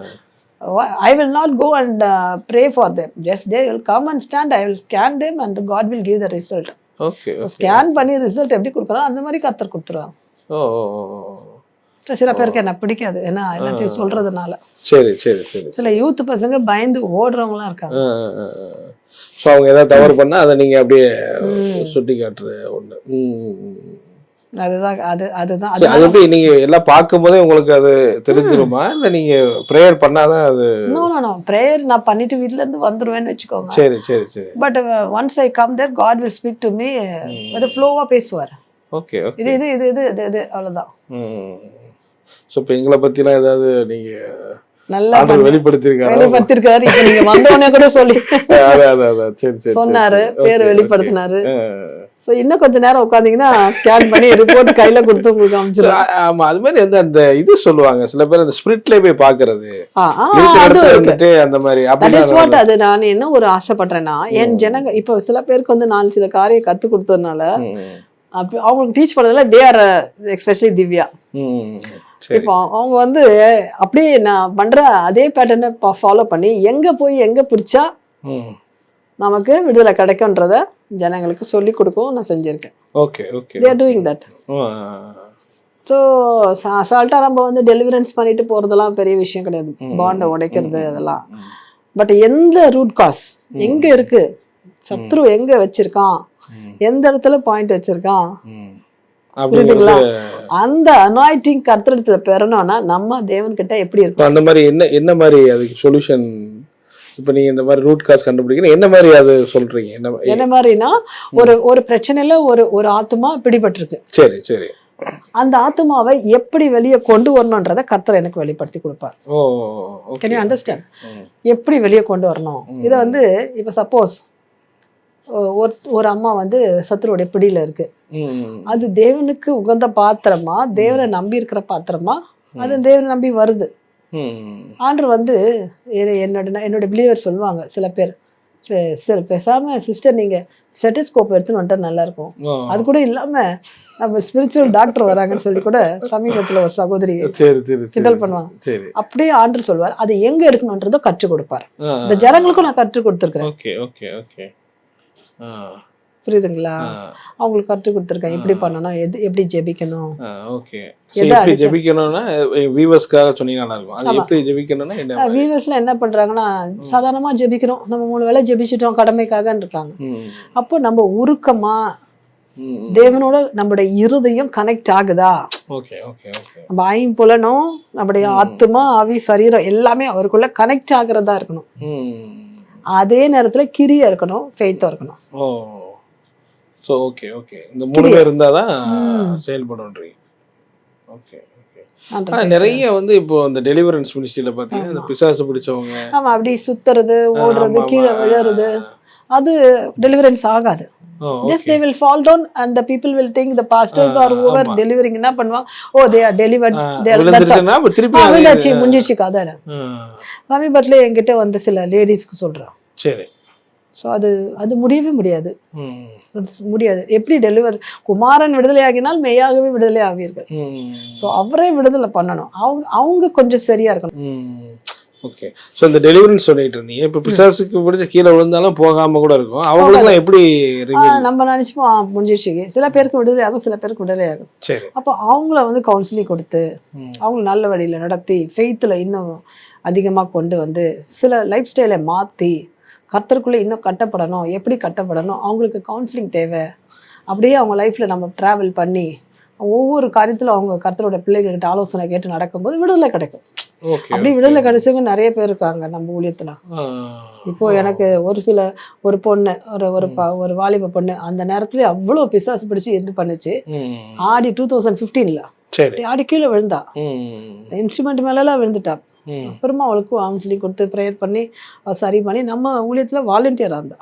I will not go and pray for them. Just they will come and stand. I will scan them and God will give the result. Okay. Scan பண்ணி ரிசல்ட் எப்படி கொடுக்கறாங்க அந்த மாதிரி கர்த்தர் கொடுத்துருவாங்க. சில பேருக்கு என்ன பிடிக்காது, ஏன்னா எல்லாத்தையும் சொல்றதுனால. சரி. சில யூத் பசங்க பயந்து ஓடுறவங்களாம் இருக்காங்க. ஸோ அவங்க ஏதாவது தவறு பண்ணா அதை நீங்க அப்படியே சுட்டி காட்டுற ஒண்ணு. அதுதான். அது எப்படி நீங்க எல்லாம் பார்க்கும் போதே உங்களுக்கு அது தெரிஞ்சிருமா, இல்ல நீங்க ப்ரேயர் பண்ணாதான் அது? நோ ப்ரேயர் நான் பண்ணிட்டு வீட்ல இருந்து வந்துருவேன்னு வெச்சுக்கோங்க. சரி. But once I come there, God will speak to me. அது ஃப்ளோவா பேசுவார். ஓகே. இது அவ்வளவுதான். ஸோ இப்போ எங்களை பத்திலாம் ஏதாவது நீங்க நல்லா வெளிப்படுத்திருக்காரு. இப்ப நீங்க வந்தவொடனே கூட சொல்லி சரி சொன்னாரு, பேரை வெளிப்படுத்தினாரு. சோ இன்னும் கொஞ்ச நேரம் உட்காந்தீங்கன்னா ஸ்கேன் பண்ணி ரிப்போர்ட் கையில கொடுத்து உங்களுக்கு அனுப்பிச்சிருவாங்க. ஆமா, அது மாதிரி அந்த இது சொல்லுவாங்க சில பேர், அந்த ஸ்பிரிட்ல போய் பாக்குறது அந்த மாதிரி. அது நான் என்ன ஒரு ஆசைப்படுறேன்னா, என் ஜனங்க இப்போ சில பேருக்கு வந்து நான் சில காரியம் கத்து கொடுத்ததுனால அவங்களுக்கு டீச் பண்ணதுல தே ஆர் எஸ்பெஷலி திவ்யா. இப்போ அவங்க வந்து அப்படியே நான் பண்ற அதே பேட்டர்னை ஃபாலோ பண்ணி எங்க போய் எங்க பிடிச்சா நமக்கு விடுதலை கிடைக்கும்ன்றத ஜனங்களுக்கு சொல்லி கொடுக்கவும் நான் செஞ்சிருக்கேன். Okay okay, they are doing that. So அசால்ட்டா நம்ம வந்து டெலிவரன்ஸ் பண்ணிட்டு போறதெல்லாம் பெரிய விஷயம் கிடையாது, பாண்டை உடைக்கிறது அதெல்லாம். பட் எந்த ரூட் காஸ் எங்க இருக்கு, சத்ரு எங்க வச்சிருக்கான், எந்த இடத்துல பாயிண்ட் வச்சிருக்கான், புரியுதுங்களா? அந்த அனாயிட்டிங் கர்த்தரிடத்துல பெறணும்னா நம்ம தேவன் கிட்ட எப்படி இருக்கும், அந்த மாதிரி என்ன மாதிரி அதுக்கு சொல்யூஷன். இப்ப நீங்க இந்த மாதிரி ரூட் காஸ் கண்டுபிடிக்கணும், என்ன மாதிரி அது சொல்றீங்க? என்ன மாதிரினா, ஒரு பிரச்சனையில ஒரு ஆத்மா பிடிபட்டிருக்கு. சரி சரி, அந்த ஆத்மாவை எப்படி வெளியே கொண்டு வரணும்ன்றத கர்த்தர் எனக்கு வெளிப்படுத்தி கொடுப்பார். Can you understand? எப்படி வெளியே கொண்டு வரணும் இதை வந்து இப்ப சப்போஸ் ஒரு அம்மா வந்து சத்துருடைய பிடியில இருக்கு, அது தேவனுக்கு உகந்த பாத்திரமா, தேவனை நம்பி இருக்கிற பாத்திரமா, அது தேவனை நம்பி வருது. ஆண்டவர் வந்து என்னோட பிலீவர் சொல்லுவாங்க சில பேர், பேசாம சிஸ்டர் நீங்க ஸ்டெத்தோஸ்கோப் எடுத்துன்னு வந்துட்டா நல்லா இருக்கும், அது கூட இல்லாம நம்ம ஸ்பிரிச்சுவல் டாக்டர் வராங்கன்னு சொல்லி கூட சமீபத்துல ஒரு சகோதரி கிண்டல் பண்ணுவாங்க. அப்படியே ஆண்டவர் சொல்வார், அது எங்க எடுக்கணும்ன்றதோ கற்றுக் கொடுப்பார். இந்த ஜனங்களுக்கும் நான் கற்றுக் கொடுத்துருக்கேன், புரியுதுங்களா? அவங்களுக்கு கற்றுக் கொடுத்துருக்கேன் எப்படி பண்ணணும், எப்படி ஜெபிக்கணும். வியூவர்ஸ்ல என்ன பண்றாங்கன்னா, சாதாரணமா ஜெபிக்கிறோம், நம்ம 3 வேளை ஜெபிச்சிட்டோம் கடமைக்காக இருக்காங்க. அப்போ நம்ம உருக்கமா தேவனோட நம்முடைய இருதயம் கனெக்ட் ஆகுதா, நம்ம ஐம்புலனும் நம்முடைய ஆத்துமா ஆவி சரீரம் எல்லாமே அவருக்குள்ள கனெக்ட் ஆகுறதா இருக்கணும். அதே நேரத்துல கிரியா இருக்கணும், ஃபெய்த்தா இருக்கணும். சோ ஓகே ஓகே, இந்த 3 பேர் இருந்தாதான் செயல்படும்ன்றீங்க. Okay okay. நிறைய வந்து இப்போ இந்த டெலிவரன்ஸ் மினிஸ்ட்ரியில பாத்தீங்கன்னா இந்த பிசாசு பிடிச்சவங்க ஆமா அப்படி சுத்துறது, ஓடுறது, கீழே விழுறது, அது டெலிவரன்ஸ் ஆகாது. Just they will fall down and the people will think the pastors or whoever delivering என்ன பண்ணுவாங்க, oh they are delivered, they are திருப்பி முடிஞ்சிச்சு கதை. சமீபத்துல என்கிட்ட வந்து சில லேடிஸ்க்கு சொல்றேன். சரி, ஸோ அது முடியவே முடியாது, முடியாது. எப்படி டெலிவர், குமாரன் விடுதலை ஆகினால் மெய்யாகவே விடுதலை ஆவீர்கள். ஸோ அவரே விடுதலை பண்ணணும், அவங்க கொஞ்சம் சரியா இருக்கணும். ஓகே, ஸோ இந்த டெலிவரன்ஸ் சொல்லிட்டு இருந்தீங்க, இப்போ பிசாசுக்கு பிடிச்ச கீழே விழுந்தாலும் போகாம கூட இருக்கும், அவங்களுக்குலாம் எப்படி நம்ம நினைச்சுப்போம் முடிஞ்சிச்சு. சில பேருக்கு விடுதலை ஆகும், சில பேருக்கு விடுதலை ஆகும். சரி, அப்போ அவங்கள வந்து கவுன்சிலிங் கொடுத்து அவங்கள நல்ல வழியில நடத்தி ஃபெய்த்தில் இன்னும் அதிகமாக கொண்டு வந்து சில லைஃப் ஸ்டைலை மாற்றி கர்த்தருக்குள்ளே இன்னும் கட்டப்படணும், எப்படி கட்டப்படணும், அவங்களுக்கு கவுன்சிலிங் தேவை. அப்படியே அவங்க லைஃப்பில் நம்ம ட்ராவல் பண்ணி ஒவ்வொரு காரியத்திலும் அவங்க கர்த்தரோட பிள்ளைகள்கிட்ட ஆலோசனை கேட்டு நடக்கும்போது விடுதலை கிடைக்கும். அப்படி விடுதலை கிடைச்சவங்க நிறைய பேர் இருக்காங்க நம்ம ஊழியத்துல. இப்போ எனக்கு ஒரு பொண்ணு, ஒரு வாலிப பொண்ணு, அந்த நேரத்துல அவ்வளவு பிசாசு பிடிச்சு எது பண்ணுச்சு. ஆடி 2015 ஆடி கீழே விழுந்தா, இன்ஸ்ட்ருமெண்ட் மேல எல்லாம் விழுந்துட்டா. அப்புறமா அவளுக்கு கவுன்சிலிங் கொடுத்து ப்ரேயர் பண்ணி சரி பண்ணி நம்ம ஊழியத்துல வாலண்டியரா இருந்தா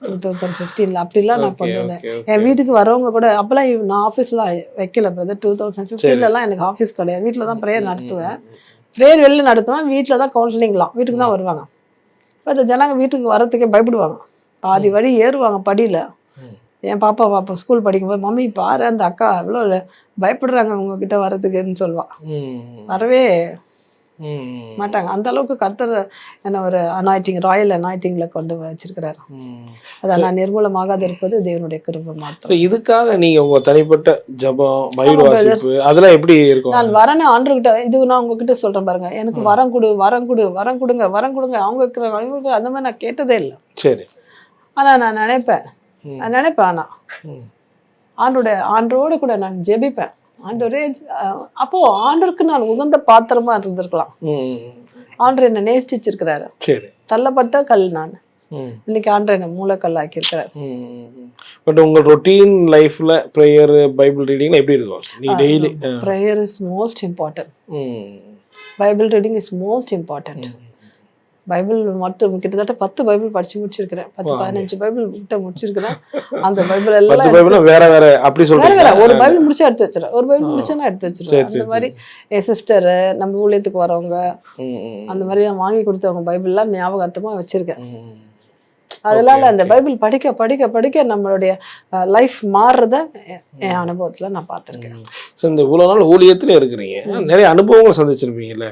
2015. அப்படிலாம் நான் பண்ணிருந்தேன். என் வீட்டுக்கு வரவங்க கூட அப்பெல்லாம் நான் ஆஃபீஸ்லாம் வைக்கல பிரதர். 2015 எனக்கு ஆஃபீஸ் கிடையாது, வீட்டில் தான் ப்ரேயர் நடத்துவேன். ப்ரேயர் வெளில நடத்துவேன், வீட்டில் தான் கவுன்சிலிங்லாம், வீட்டுக்கு தான் வருவாங்க. இப்போ இந்த ஜனங்க வீட்டுக்கு வரத்துக்கே பயப்படுவாங்க, பாதி வழி ஏறுவாங்க படியில். என் பாப்பா ஸ்கூல் படிக்கும்போது, மம்மி பாரு அந்த அக்கா எவ்வளோ பயப்படுறாங்க உங்ககிட்ட வர்றதுக்குன்னு சொல்லுவான். வரவே மாட்டாங்க. அந்த அளவுக்கு கர்த்தர் என்ன ஒரு அனாயிட்டிங், ராயல் அனாயிட்டிங்ல கொண்டு வச்சிருக்கிறாரு. அதான் நிர்மூலமாகாது இருப்பது தேவனுடைய கிருபை மாத்திரம். இதுக்காக நீங்க உங்க தனிப்பட்ட ஜெபம், பைபிள் வாசிப்பு அதெல்லாம் எப்படி இருக்கும்? நான் வரேன்னு ஆண்டவர்கிட்ட, இது நான் உங்ககிட்ட சொல்றேன் பாருங்க, எனக்கு வரம் கொடுங்க. அவங்க இருக்கிற அந்த மாதிரி நான் கேட்டதே இல்லை. சரி, ஆனா நான் நினைப்பேன். ஆனா ஆண்டோட கூட நான் ஜெபிப்பேன். ஆண்டவரே, அப்போ ஆண்டவருக்கு நான் உகந்த பாத்திரமா இருந்திருக்கலாம். ஆண்டவர் என்ன நேசிச்சிருக்கிறாரு. தள்ளப்பட்ட கல் நான், இன்னைக்கு ஆண்டவர் என்ன மூலக்கல் ஆக்கியிருக்கிறார். பட் உங்க ரொட்டீன் லைஃப்ல ப்ரேயர் பைபிள் ரீடிங் எப்படி இருக்கும்? நீங்க daily prayer is most important. Bible reading is most important. Bible மட்டும் கிட்டத்தட்ட 10 பைபிள் படிச்சு முடிச்சிருக்கிறேன். 10-15 பைபிள் கிட்ட முடிச்சிருக்கிறேன். அந்த பைபிள் எல்லாம் வேற வேற அப்படி சொல்றீங்க. ஒரு பைபிள் முடிச்சா எடுத்து வச்சிருக்கேன். ஒரு பைபிள் முடிச்சா எடுத்து வச்சிருக்கேன். அந்த மாதிரி என் சிஸ்டர், நம்ம ஊழியத்துக்கு வரவங்க, அந்த மாதிரி வாங்கி கொடுத்தவங்க பைபிள்லாம் ஞாபகார்த்தமா வச்சிருக்கேன். அதனால அந்த பைபிள் படிக்க படிக்க படிக்க நம்மளுடைய லைஃப் மாறுறத என் அனுபவத்துல நான் பார்த்திருக்கேன். இந்த இவ்வளவு நாள் ஊழியத்துல இருக்கிறீங்க, நிறைய அனுபவங்கள் சந்திச்சிருப்பீங்கல்ல.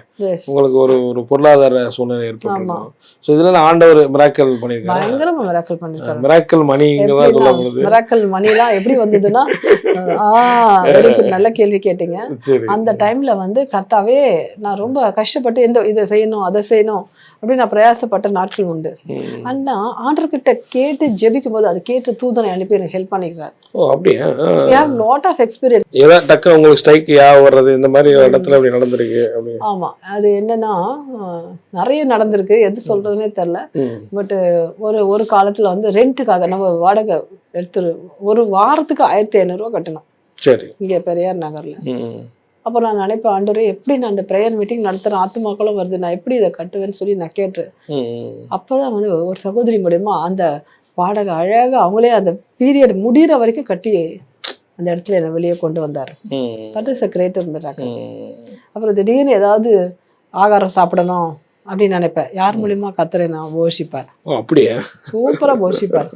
உங்களுக்கு ஒரு பொருளாதார சூழ்நிலை ஏற்பட்டிருக்கும். ஸோ இதுல ஆண்டவர் மிராக்கல் பண்ணியிருக்காரு. பயங்கரமா மிராக்கல் பண்ணிருக்காரு. மிராக்கல் மணிங்கெல்லாம் சொல்லப்படுது. மிராக்கல் மணிலாம் எப்படி வந்ததுன்னா, நல்ல கேள்வி கேட்டீங்க. அந்த டைம்ல வந்து கர்த்தாவே நான் ரொம்ப கஷ்டப்பட்டு இதை செய்யணும் அதை செய்யணும் அப்படின்னு நான் பிரயாசப்பட்ட நாட்கள் உண்டு. ஆனா ஆண்டவர்கிட்ட கேட்டு ஜெபிக்கும் போது அது கேட்டு தூதனை அனுப்பி எனக்கு ஹெல்ப் பண்ணிக்கிறார். ஓ அப்படியே? Lot of experience. ஏதாவது டக்கு உங்களுக்கு ஸ்ட்ரைக் வர்றது இந்த மாதிரி இடத்துல அப்படி நடந்திருக்கு? ஆமா, அது என்னன்னா நிறைய நடந்திருக்கு, எது சொல்றதுன்னே தெரியல. பட் ஒரு காலத்துல வந்து ரெண்ட்டுக்காக நம்ம வாடகை எடுத்து ஒரு வாரத்துக்கு 1500 ரூபா கட்டணும். சரி, இங்க பெரியார் நகர்ல. அப்போ நான் நினைப்பேன், ஆண்டவரே எப்படி நான் அந்த ப்ரேயர் மீட்டிங் நடத்துகிறேன், ஆத்துமாக்களும் வருது, நான் எப்படி இதை கட்டுவேன்னு சொல்லி நான் கேட்டேன். அப்போதான் வந்து ஒரு சகோதரி மூலியமா அந்த வாடகை அழகாக அவங்களே அந்த பீரியட் முடிகிற வரைக்கும் கட்டி அந்த இடத்துல என்னை வெளியே கொண்டு வந்தார். That is a greater miracle. அப்புறம் திடீர்னு ஏதாவது ஆகாரம் சாப்பிடணும் அப்படின்னு நினைப்பேன், யார் மூலியமா கத்தரை நான் போஷிப்பார். அப்படியே சூப்பரா போஷிப்பார்.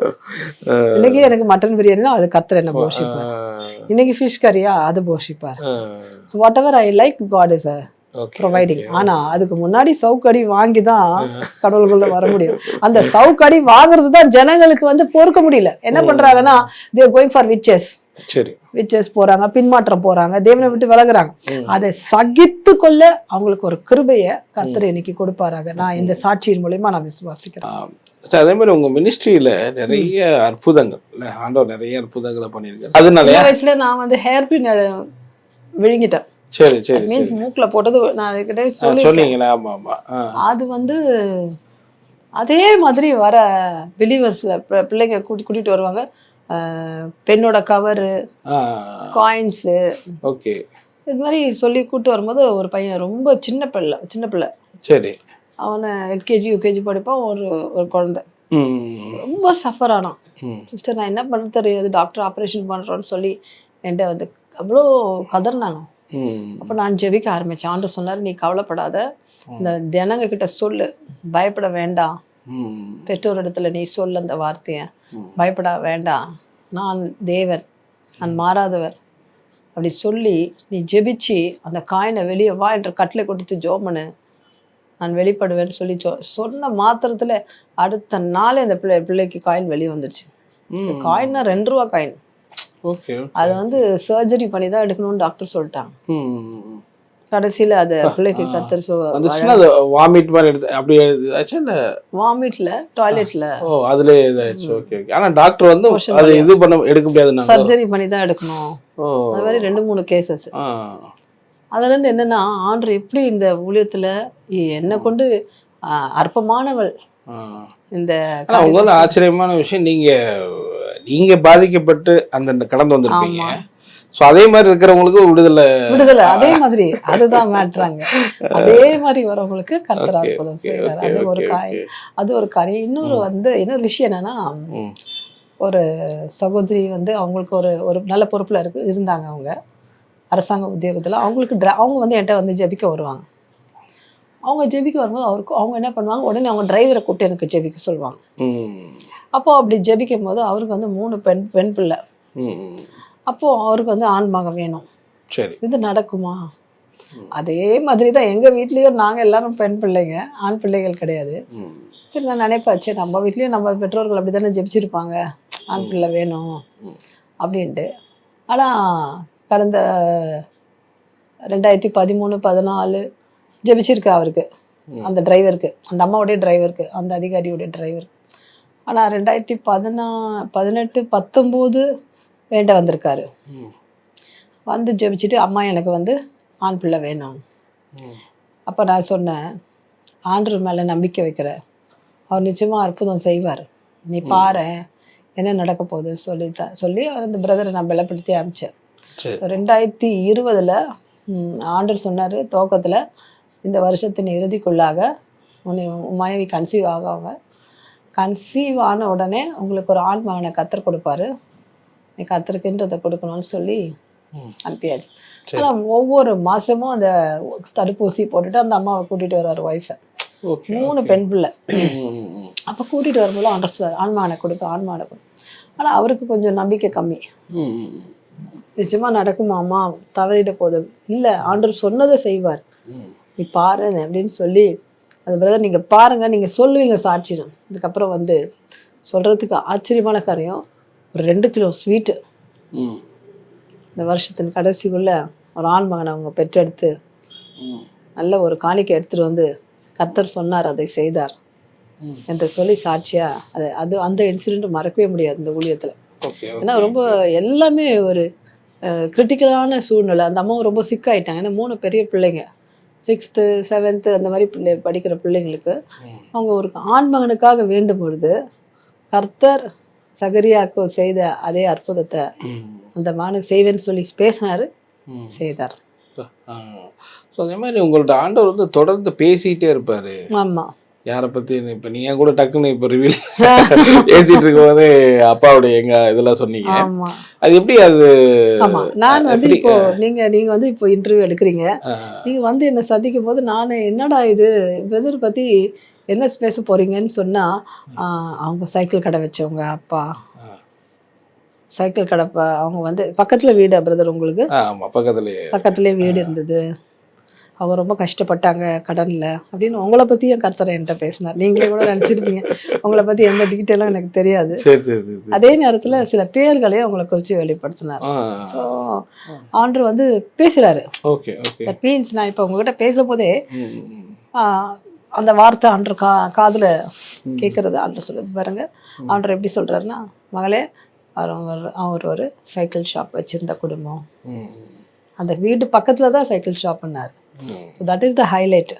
இன்னைக்கு எனக்கு மட்டன் பிரியாணினா அது கத்தரை என்ன போஷிப்பார். இன்னைக்கு ஃபிஷ் கறியா அது போஷிப்பார். So whatever I like God is providing. ஆனா அதுக்கு முன்னாடி சவுக்கடி வாங்கி தான் கடவுளுக்குள்ள வர முடியும். அந்த சவுக்கடி வாங்குறது தான் ஜனங்களுக்கு வந்து பொறுக்க முடியல. என்ன பண்றாங்கன்னா, they are going for witches. சரி, விச்சஸ் போறாங்க, பின்மாற்றம் போறாங்க, தேவனை விட்டு விலகுறாங்க. அதை சகித்து கொள்ள அவங்களுக்கு ஒரு கிருபைய கர்த்தர் இன்னைக்கு கொடுப்பாராக. நான் இந்த சாட்சியின் மூலமா நான் விசுவாசிக்கிறேன். அதே மாதிரி உங்க மினிஸ்ட்ரியில நிறைய அற்புதங்கள், ஆண்டவர் நிறைய அற்புதங்களை பண்ணிருக்காரு. அதனால வயசுல நான் வந்து ஹேர் பின் விழுங்கிட்டேன். சரி சரி, மீன்ஸ் மூக்குல போட்டது நான் கிட்ட சொன்னீங்களா? ஆமா ஆமா. அது வந்து அதே மாதிரி வர பிலீவர்ஸ்ல பிள்ளைங்க கூட்டிட்டு வருவாங்க. பெண்ணோட கவரு, காயின்ஸு, ஓகே, இது மாதிரி சொல்லி கூப்பிட்டு வரும்போது ஒரு பையன் ரொம்ப சின்ன பிள்ளை, சரி, அவனை எல்கேஜி யூகேஜி படிப்பான். ஒரு குழந்தை ரொம்ப சஃபர் ஆனான். சிஸ்டர் நான் என்ன பண்ண தெரியாது, டாக்டர் ஆப்ரேஷன் பண்ணுறோன்னு சொல்லி என்கிட்ட வந்து அவ்வளோ கதர்னாங்க. அப்போ நான் ஜெபிக்க ஆரம்பித்தேன். ஆண்டவர் சொன்னார், நீ கவலைப்படாத, இந்த ஜனங்க கிட்ட சொல்லு, பயப்பட வேண்டாம். பெற்றோர் இடத்துல நீ சொல்ல அந்த வார்த்தையை, பயப்பட வேண்டாம், நான் தேவன், நான் மாறாதவர் அப்படி சொல்லி நீ ஜெபிச்சு அந்த காயினை வெளியே வா என்ற கட்டளை கொடுத்து ஜோமனு, நான் வெளிப்படுவேன்னு சொல்லி சொன்ன மாத்திரத்துல அடுத்த நாளே அந்த பிள்ளைக்கு காயின் வெளியே வந்துடுச்சு. காயின்னா 2 ரூபா காயின். அது வந்து சர்ஜரி பண்ணி தான் எடுக்கணும்னு டாக்டர் சொல்லிட்டாங்க. கடைசியில அது பிள்ளைக்கு கத்தர் வாமிட் மாதிரி எடுத்து அப்படி ஆச்சு. வாமிட்ல டாய்லெட்ல அதுல இதாச்சு. Okay okay. ஆனா டாக்டர் வந்து அது இது பண்ண எடுக்க முடியாது, சர்ஜரி பண்ணி தான் எடுக்கணும். அது மாதிரி 2-3 கேசஸ். அதுல இருந்து என்னன்னா, ஆண்டவர் எப்படி இந்த ஊழியத்துல என்ன கொண்டு அற்பமானவள் இந்த ஆச்சரியமான விஷயம், நீங்க பாதிக்கப்பட்டு அந்த கடந்து வந்திருப்பீங்க. சோ அதே மாதிரி இருக்கிறவங்களுக்கு விடுதலை அதே மாதிரி அதுதான் மாட்டுறாங்க. அதே மாதிரி வரவங்களுக்கு கர்த்தர் அற்புதம் செய்வார். அது ஒரு காரியம். இன்னொரு விஷயம் என்னன்னா, ஒரு சகோதரி வந்து அவங்களுக்கு ஒரு நல்ல பொறுப்புல இருந்தாங்க. அவங்க அரசாங்க உத்தியோகத்துல. அவங்க வந்து என்கிட்ட வந்து ஜெபிக்க வருவாங்க. அவங்க ஜெபிக்க வரும்போது அவங்க என்ன பண்ணுவாங்க, உடனே அவங்க டிரைவரை கூப்பிட்டு எனக்கு ஜெபிக்க சொல்லுவாங்க. அப்போ அப்படி ஜெபிக்கும் போது அவருக்கு வந்து 3 பெண் பிள்ளை. அப்போ அவருக்கு வந்து ஆண் மகன் வேணும். சரி, இது நடக்குமா? அதே மாதிரி தான் எங்க வீட்லயும் நாங்க எல்லாரும் பெண் பிள்ளைங்க, ஆண் பிள்ளைகள் கிடையாது. சரி, நான் நினைப்பாச்சு, நம்ம வீட்லயும் நம்ம பெற்றோர்கள் அப்படித்தானே ஜெபிச்சிருப்பாங்க, ஆண் பிள்ளை வேணும் அப்படின்ட்டு. ஆனா கடந்த 2013-14 ஜெபிச்சிருக்கா அவருக்கு, அந்த டிரைவருக்கு, அந்த அம்மாவுடைய டிரைவருக்கு, அந்த அதிகாரியுடைய டிரைவருக்கு. ஆனால் 2018-19 வேண்ட வந்திருக்காரு. வந்து ஜெபிச்சுட்டு, அம்மா எனக்கு வந்து ஆண் பிள்ளை வேணும். அப்போ நான் சொன்னேன், ஆண்டவர் மேலே நம்பிக்கை வைக்கிற, அவர் நிச்சயமாக அற்புதம் செய்வார். நீ பாரு என்ன நடக்க போகுது சொல்லி அவர் அந்த பிரதரை நான் பலப்படுத்தி அனுப்பிச்சேன். 2020 ஆண்டவர் சொன்னார் துவக்கத்தில், இந்த வருஷத்தின் இறுதிக்குள்ளாக உன் மனைவி கன்சீவ் ஆகாம கன்சீவ் ஆன உடனே உங்களுக்கு ஒரு ஆண் மகனை கத்தர் கொடுப்பாரு, நீ கத்தருக்குன்றதை கொடுக்கணும்னு சொல்லி அனுப்பியாச்சு. ஆனால் ஒவ்வொரு மாதமும் அந்த தடுப்பூசி போட்டுட்டு அந்த அம்மாவை கூட்டிகிட்டு வருவார் ஒய்ஃபை. 3 பெண் பிள்ளை. அப்போ கூட்டிகிட்டு வரும்போது ஆண்டர் ஆண்மகனை கொடுக்க ஆனால் அவருக்கு கொஞ்சம் நம்பிக்கை கம்மி. நிச்சயமா நடக்குமாமா, தவறிட போதும் இல்லை, ஆண்டவர் சொன்னதை செய்வார், நீ பாரு அப்படின்னு சொல்லி அது பிரதர் நீங்கள் பாருங்க, நீங்கள் சொல்லுவீங்க சாட்சிடும். இதுக்கப்புறம் வந்து சொல்கிறதுக்கு ஆச்சரியமான காரியம், ஒரு 2 கிலோ ஸ்வீட்டு இந்த வருஷத்தின் கடைசிக்குள்ள ஒரு ஆண் மகனை அவங்க பெற்றெடுத்து நல்ல ஒரு காணிக்கை எடுத்துகிட்டு வந்து கர்த்தர் சொன்னார், அதை செய்தார் என்று சொல்லி சாட்சியா அது அந்த இன்சிடென்ட் மறக்கவே முடியாது இந்த ஊழியத்தில். ஏன்னா ரொம்ப எல்லாமே ஒரு கிரிட்டிக்கலான சூழ்நிலை. அந்த அம்மாவும் ரொம்ப சிக்காயிட்டாங்க. ஏன்னா 3 பெரிய பிள்ளைங்க, 6th 7th அந்த மாதிரி படிக்கிற பிள்ளைங்களுக்கு அவங்க ஒரு ஆண் மகனுக்காக வேண்டும் பொழுது கர்த்தர் சகரியாக்கு செய்த அதே அற்புதத்தை அந்த மகனுக்கு செய்வேன்னு சொல்லி பேசினாரு, செய்தார். அதே மாதிரி உங்கள்ட்ட ஆண்டவர் வந்து தொடர்ந்து பேசிட்டே இருப்பாரு. ஆமா, யாரை பத்தி இப்ப நீங்க கூட டக்குன்னு இப்ப ரிவீல் ஏத்திட்டு இருக்கும் போது அப்பாவுடைய எங்க இதெல்லாம் சொன்னீங்க. அது எப்படி அது? ஆமா, நான் வந்து இப்போ நீங்க வந்து இப்போ இன்டர்வியூ எடுக்கிறீங்க, நீங்க வந்து என்ன சந்திக்கும் போது நான் என்னடா இது வெதர் பத்தி என்ன பேச போறீங்கன்னு சொன்னா, அவங்க சைக்கிள் கடை வச்சவங்க அப்பா, சைக்கிள் கடை அவங்க வந்து பக்கத்துல வீடு பிரதர் உங்களுக்கு பக்கத்துலேயே வீடு இருந்தது, அவங்க ரொம்ப கஷ்டப்பட்டாங்க கடனில் அப்படின்னு உங்களை பற்றி என் கர்த்தர் என்கிட்ட பேசினார். நீங்களே கூட நினச்சிருப்பீங்க, உங்களை பற்றி எந்த டீட்டெயிலும் எனக்கு தெரியாது. அதே நேரத்தில் சில பேர்களையும் அவங்களை குறித்து வெளிப்படுத்தினார். ஸோ ஆண்டவர் வந்து பேசுகிறாரு. தட் மீன்ஸ் நான் இப்போ உங்ககிட்ட பேசும் போதே அந்த வார்த்தை ஆண்டர் காதில் கேட்குறது ஆண்டர் சொல்லுது பாருங்க. ஆண்டர் எப்படி சொல்கிறாருன்னா, மகளே அவர் ஒரு சைக்கிள் ஷாப் வச்சுருந்த குடும்பம், அந்த வீடு பக்கத்தில் தான் சைக்கிள் ஷாப்னார். So that is the highlight.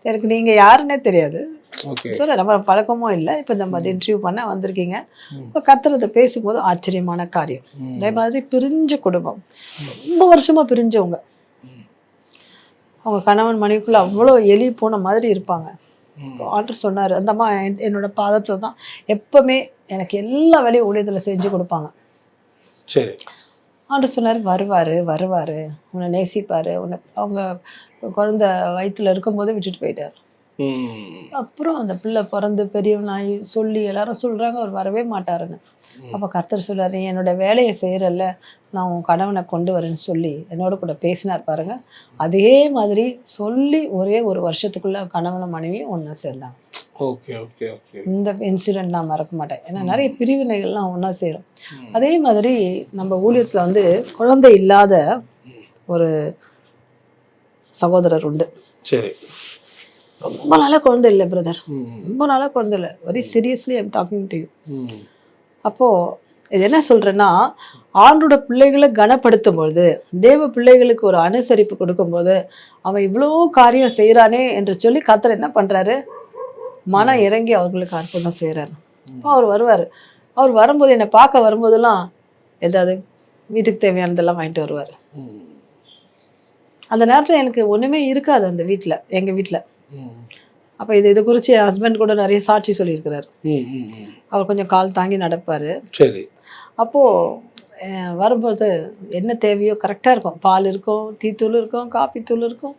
எனக்கு நீங்கள் யாருன்னே தெரியாது, சொல்ல நம்ம பழக்கமும் இல்லை, இப்போ நம்ம இன்டர்வியூ பண்ண வந்திருக்கீங்க. இப்போ கர்த்தரத்தை பேசும்போது ஆச்சரியமான காரியம். அதே மாதிரி பிரிஞ்ச குடும்பம், ரொம்ப வருஷமாக பிரிஞ்சவங்க, அவங்க கணவன் மனைவிக்குள்ள அவ்வளோ எலி போன மாதிரி இருப்பாங்க. ஆண்டர் சொன்னார், அந்த அம்மா என்னோட பாதத்தில் தான் எப்பவுமே எனக்கு எல்லா வேலையும் ஊழியத்தில் செஞ்சு கொடுப்பாங்க. சரி, ஆண்டர் சொன்னார், வருவார், உன்னை நேசிப்பார், உன்னை அவங்க குழந்தை வயிற்றுல இருக்கும்போதே விட்டுட்டு போயிட்டார். அப்புறம் அந்த பிள்ளை பிறந்து பெரியவனாகி சொல்லி எல்லாரும் சொல்கிறாங்க அவர் வரவே மாட்டாருன்னு. அப்போ கர்த்தர் சொல்றாரு, என்னோட வேலையை செய்கிறல்ல, நான் உன் கணவனை கொண்டு வரேன்னு சொல்லி என்னோட கூட பேசினார் பாருங்க. அதே மாதிரி சொல்லி ஒரே ஒரு வருஷத்துக்குள்ள கணவனை மனைவியும் ஒன்றா சேர்ந்தாங்க. இந்த இன்சிடென்ட் நான் மறக்க மாட்டேன். ஏன்னா நிறைய பிரிவினைகள்லாம் ஒன்றா சேரும். அதே மாதிரி நம்ம ஊழியத்தில் வந்து குழந்தை இல்லாத ஒரு சகோதரர் உண்டு. சரி, ரொம்ப நாளாக குழந்தை இல்லை பிரதர், ரொம்ப நாளாக குழந்தை இல்லை. Very seriously I am talking to you. அப்போது இது என்ன சொல்கிறேன்னா, ஆண்டோட பிள்ளைகளை கனப்படுத்தும் பொழுது, தேவ பிள்ளைகளுக்கு ஒரு அனுசரிப்பு கொடுக்கும்போது, அவன் இவ்வளோ காரியம் செய்கிறானே என்று சொல்லி கர்த்தர் என்ன பண்ணுறாரு, மனம் இறங்கி அவர்களுக்கு அற்புதம் செய்கிறாரு. அப்போ அவர் வருவார். அவர் வரும்போது என்னை பார்க்க வரும்போதெல்லாம் ஏதாவது வீட்டுக்கு தேவையானதெல்லாம் வாங்கிட்டு வருவார். அந்த நேரத்தில் எனக்கு ஒன்றுமே இருக்காது அந்த வீட்டில், எங்கள் வீட்டில். அப்போ இது குறித்து என் ஹஸ்பண்ட் கூட நிறைய சாட்சி சொல்லியிருக்கிறார். அவர் கொஞ்சம் கால் தாங்கி நடப்பார். சரி, அப்போது வரும்போது என்ன தேவையோ கரெக்டாக இருக்கும். பால் இருக்கும், டீ தூள் இருக்கும், காஃபி தூள் இருக்கும்,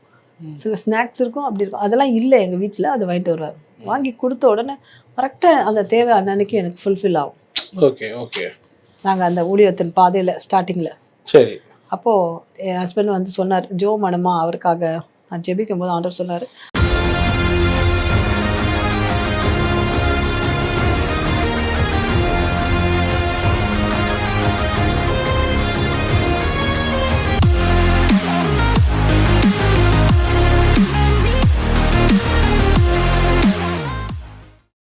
சில ஸ்நாக்ஸ் இருக்கும், அப்படி இருக்கும். அதெல்லாம் இல்லை எங்கள் வீட்டில். அது வாங்கிட்டு வருவார். வாங்கி கொடுத்த உடனே கரெக்டாக அந்த தேவை அன்னைக்கு எனக்கு ஃபுல்ஃபில் ஆகும். நாங்கள் அந்த ஊழியத்தின் பாதையில் ஸ்டார்டிங்கில். சரி, அப்போது என் ஹஸ்பண்ட் வந்து சொன்னார், ஜோ மனமா அவருக்காக நான் ஜெபிக்கும் போது ஆண்டவர் சொன்னார்,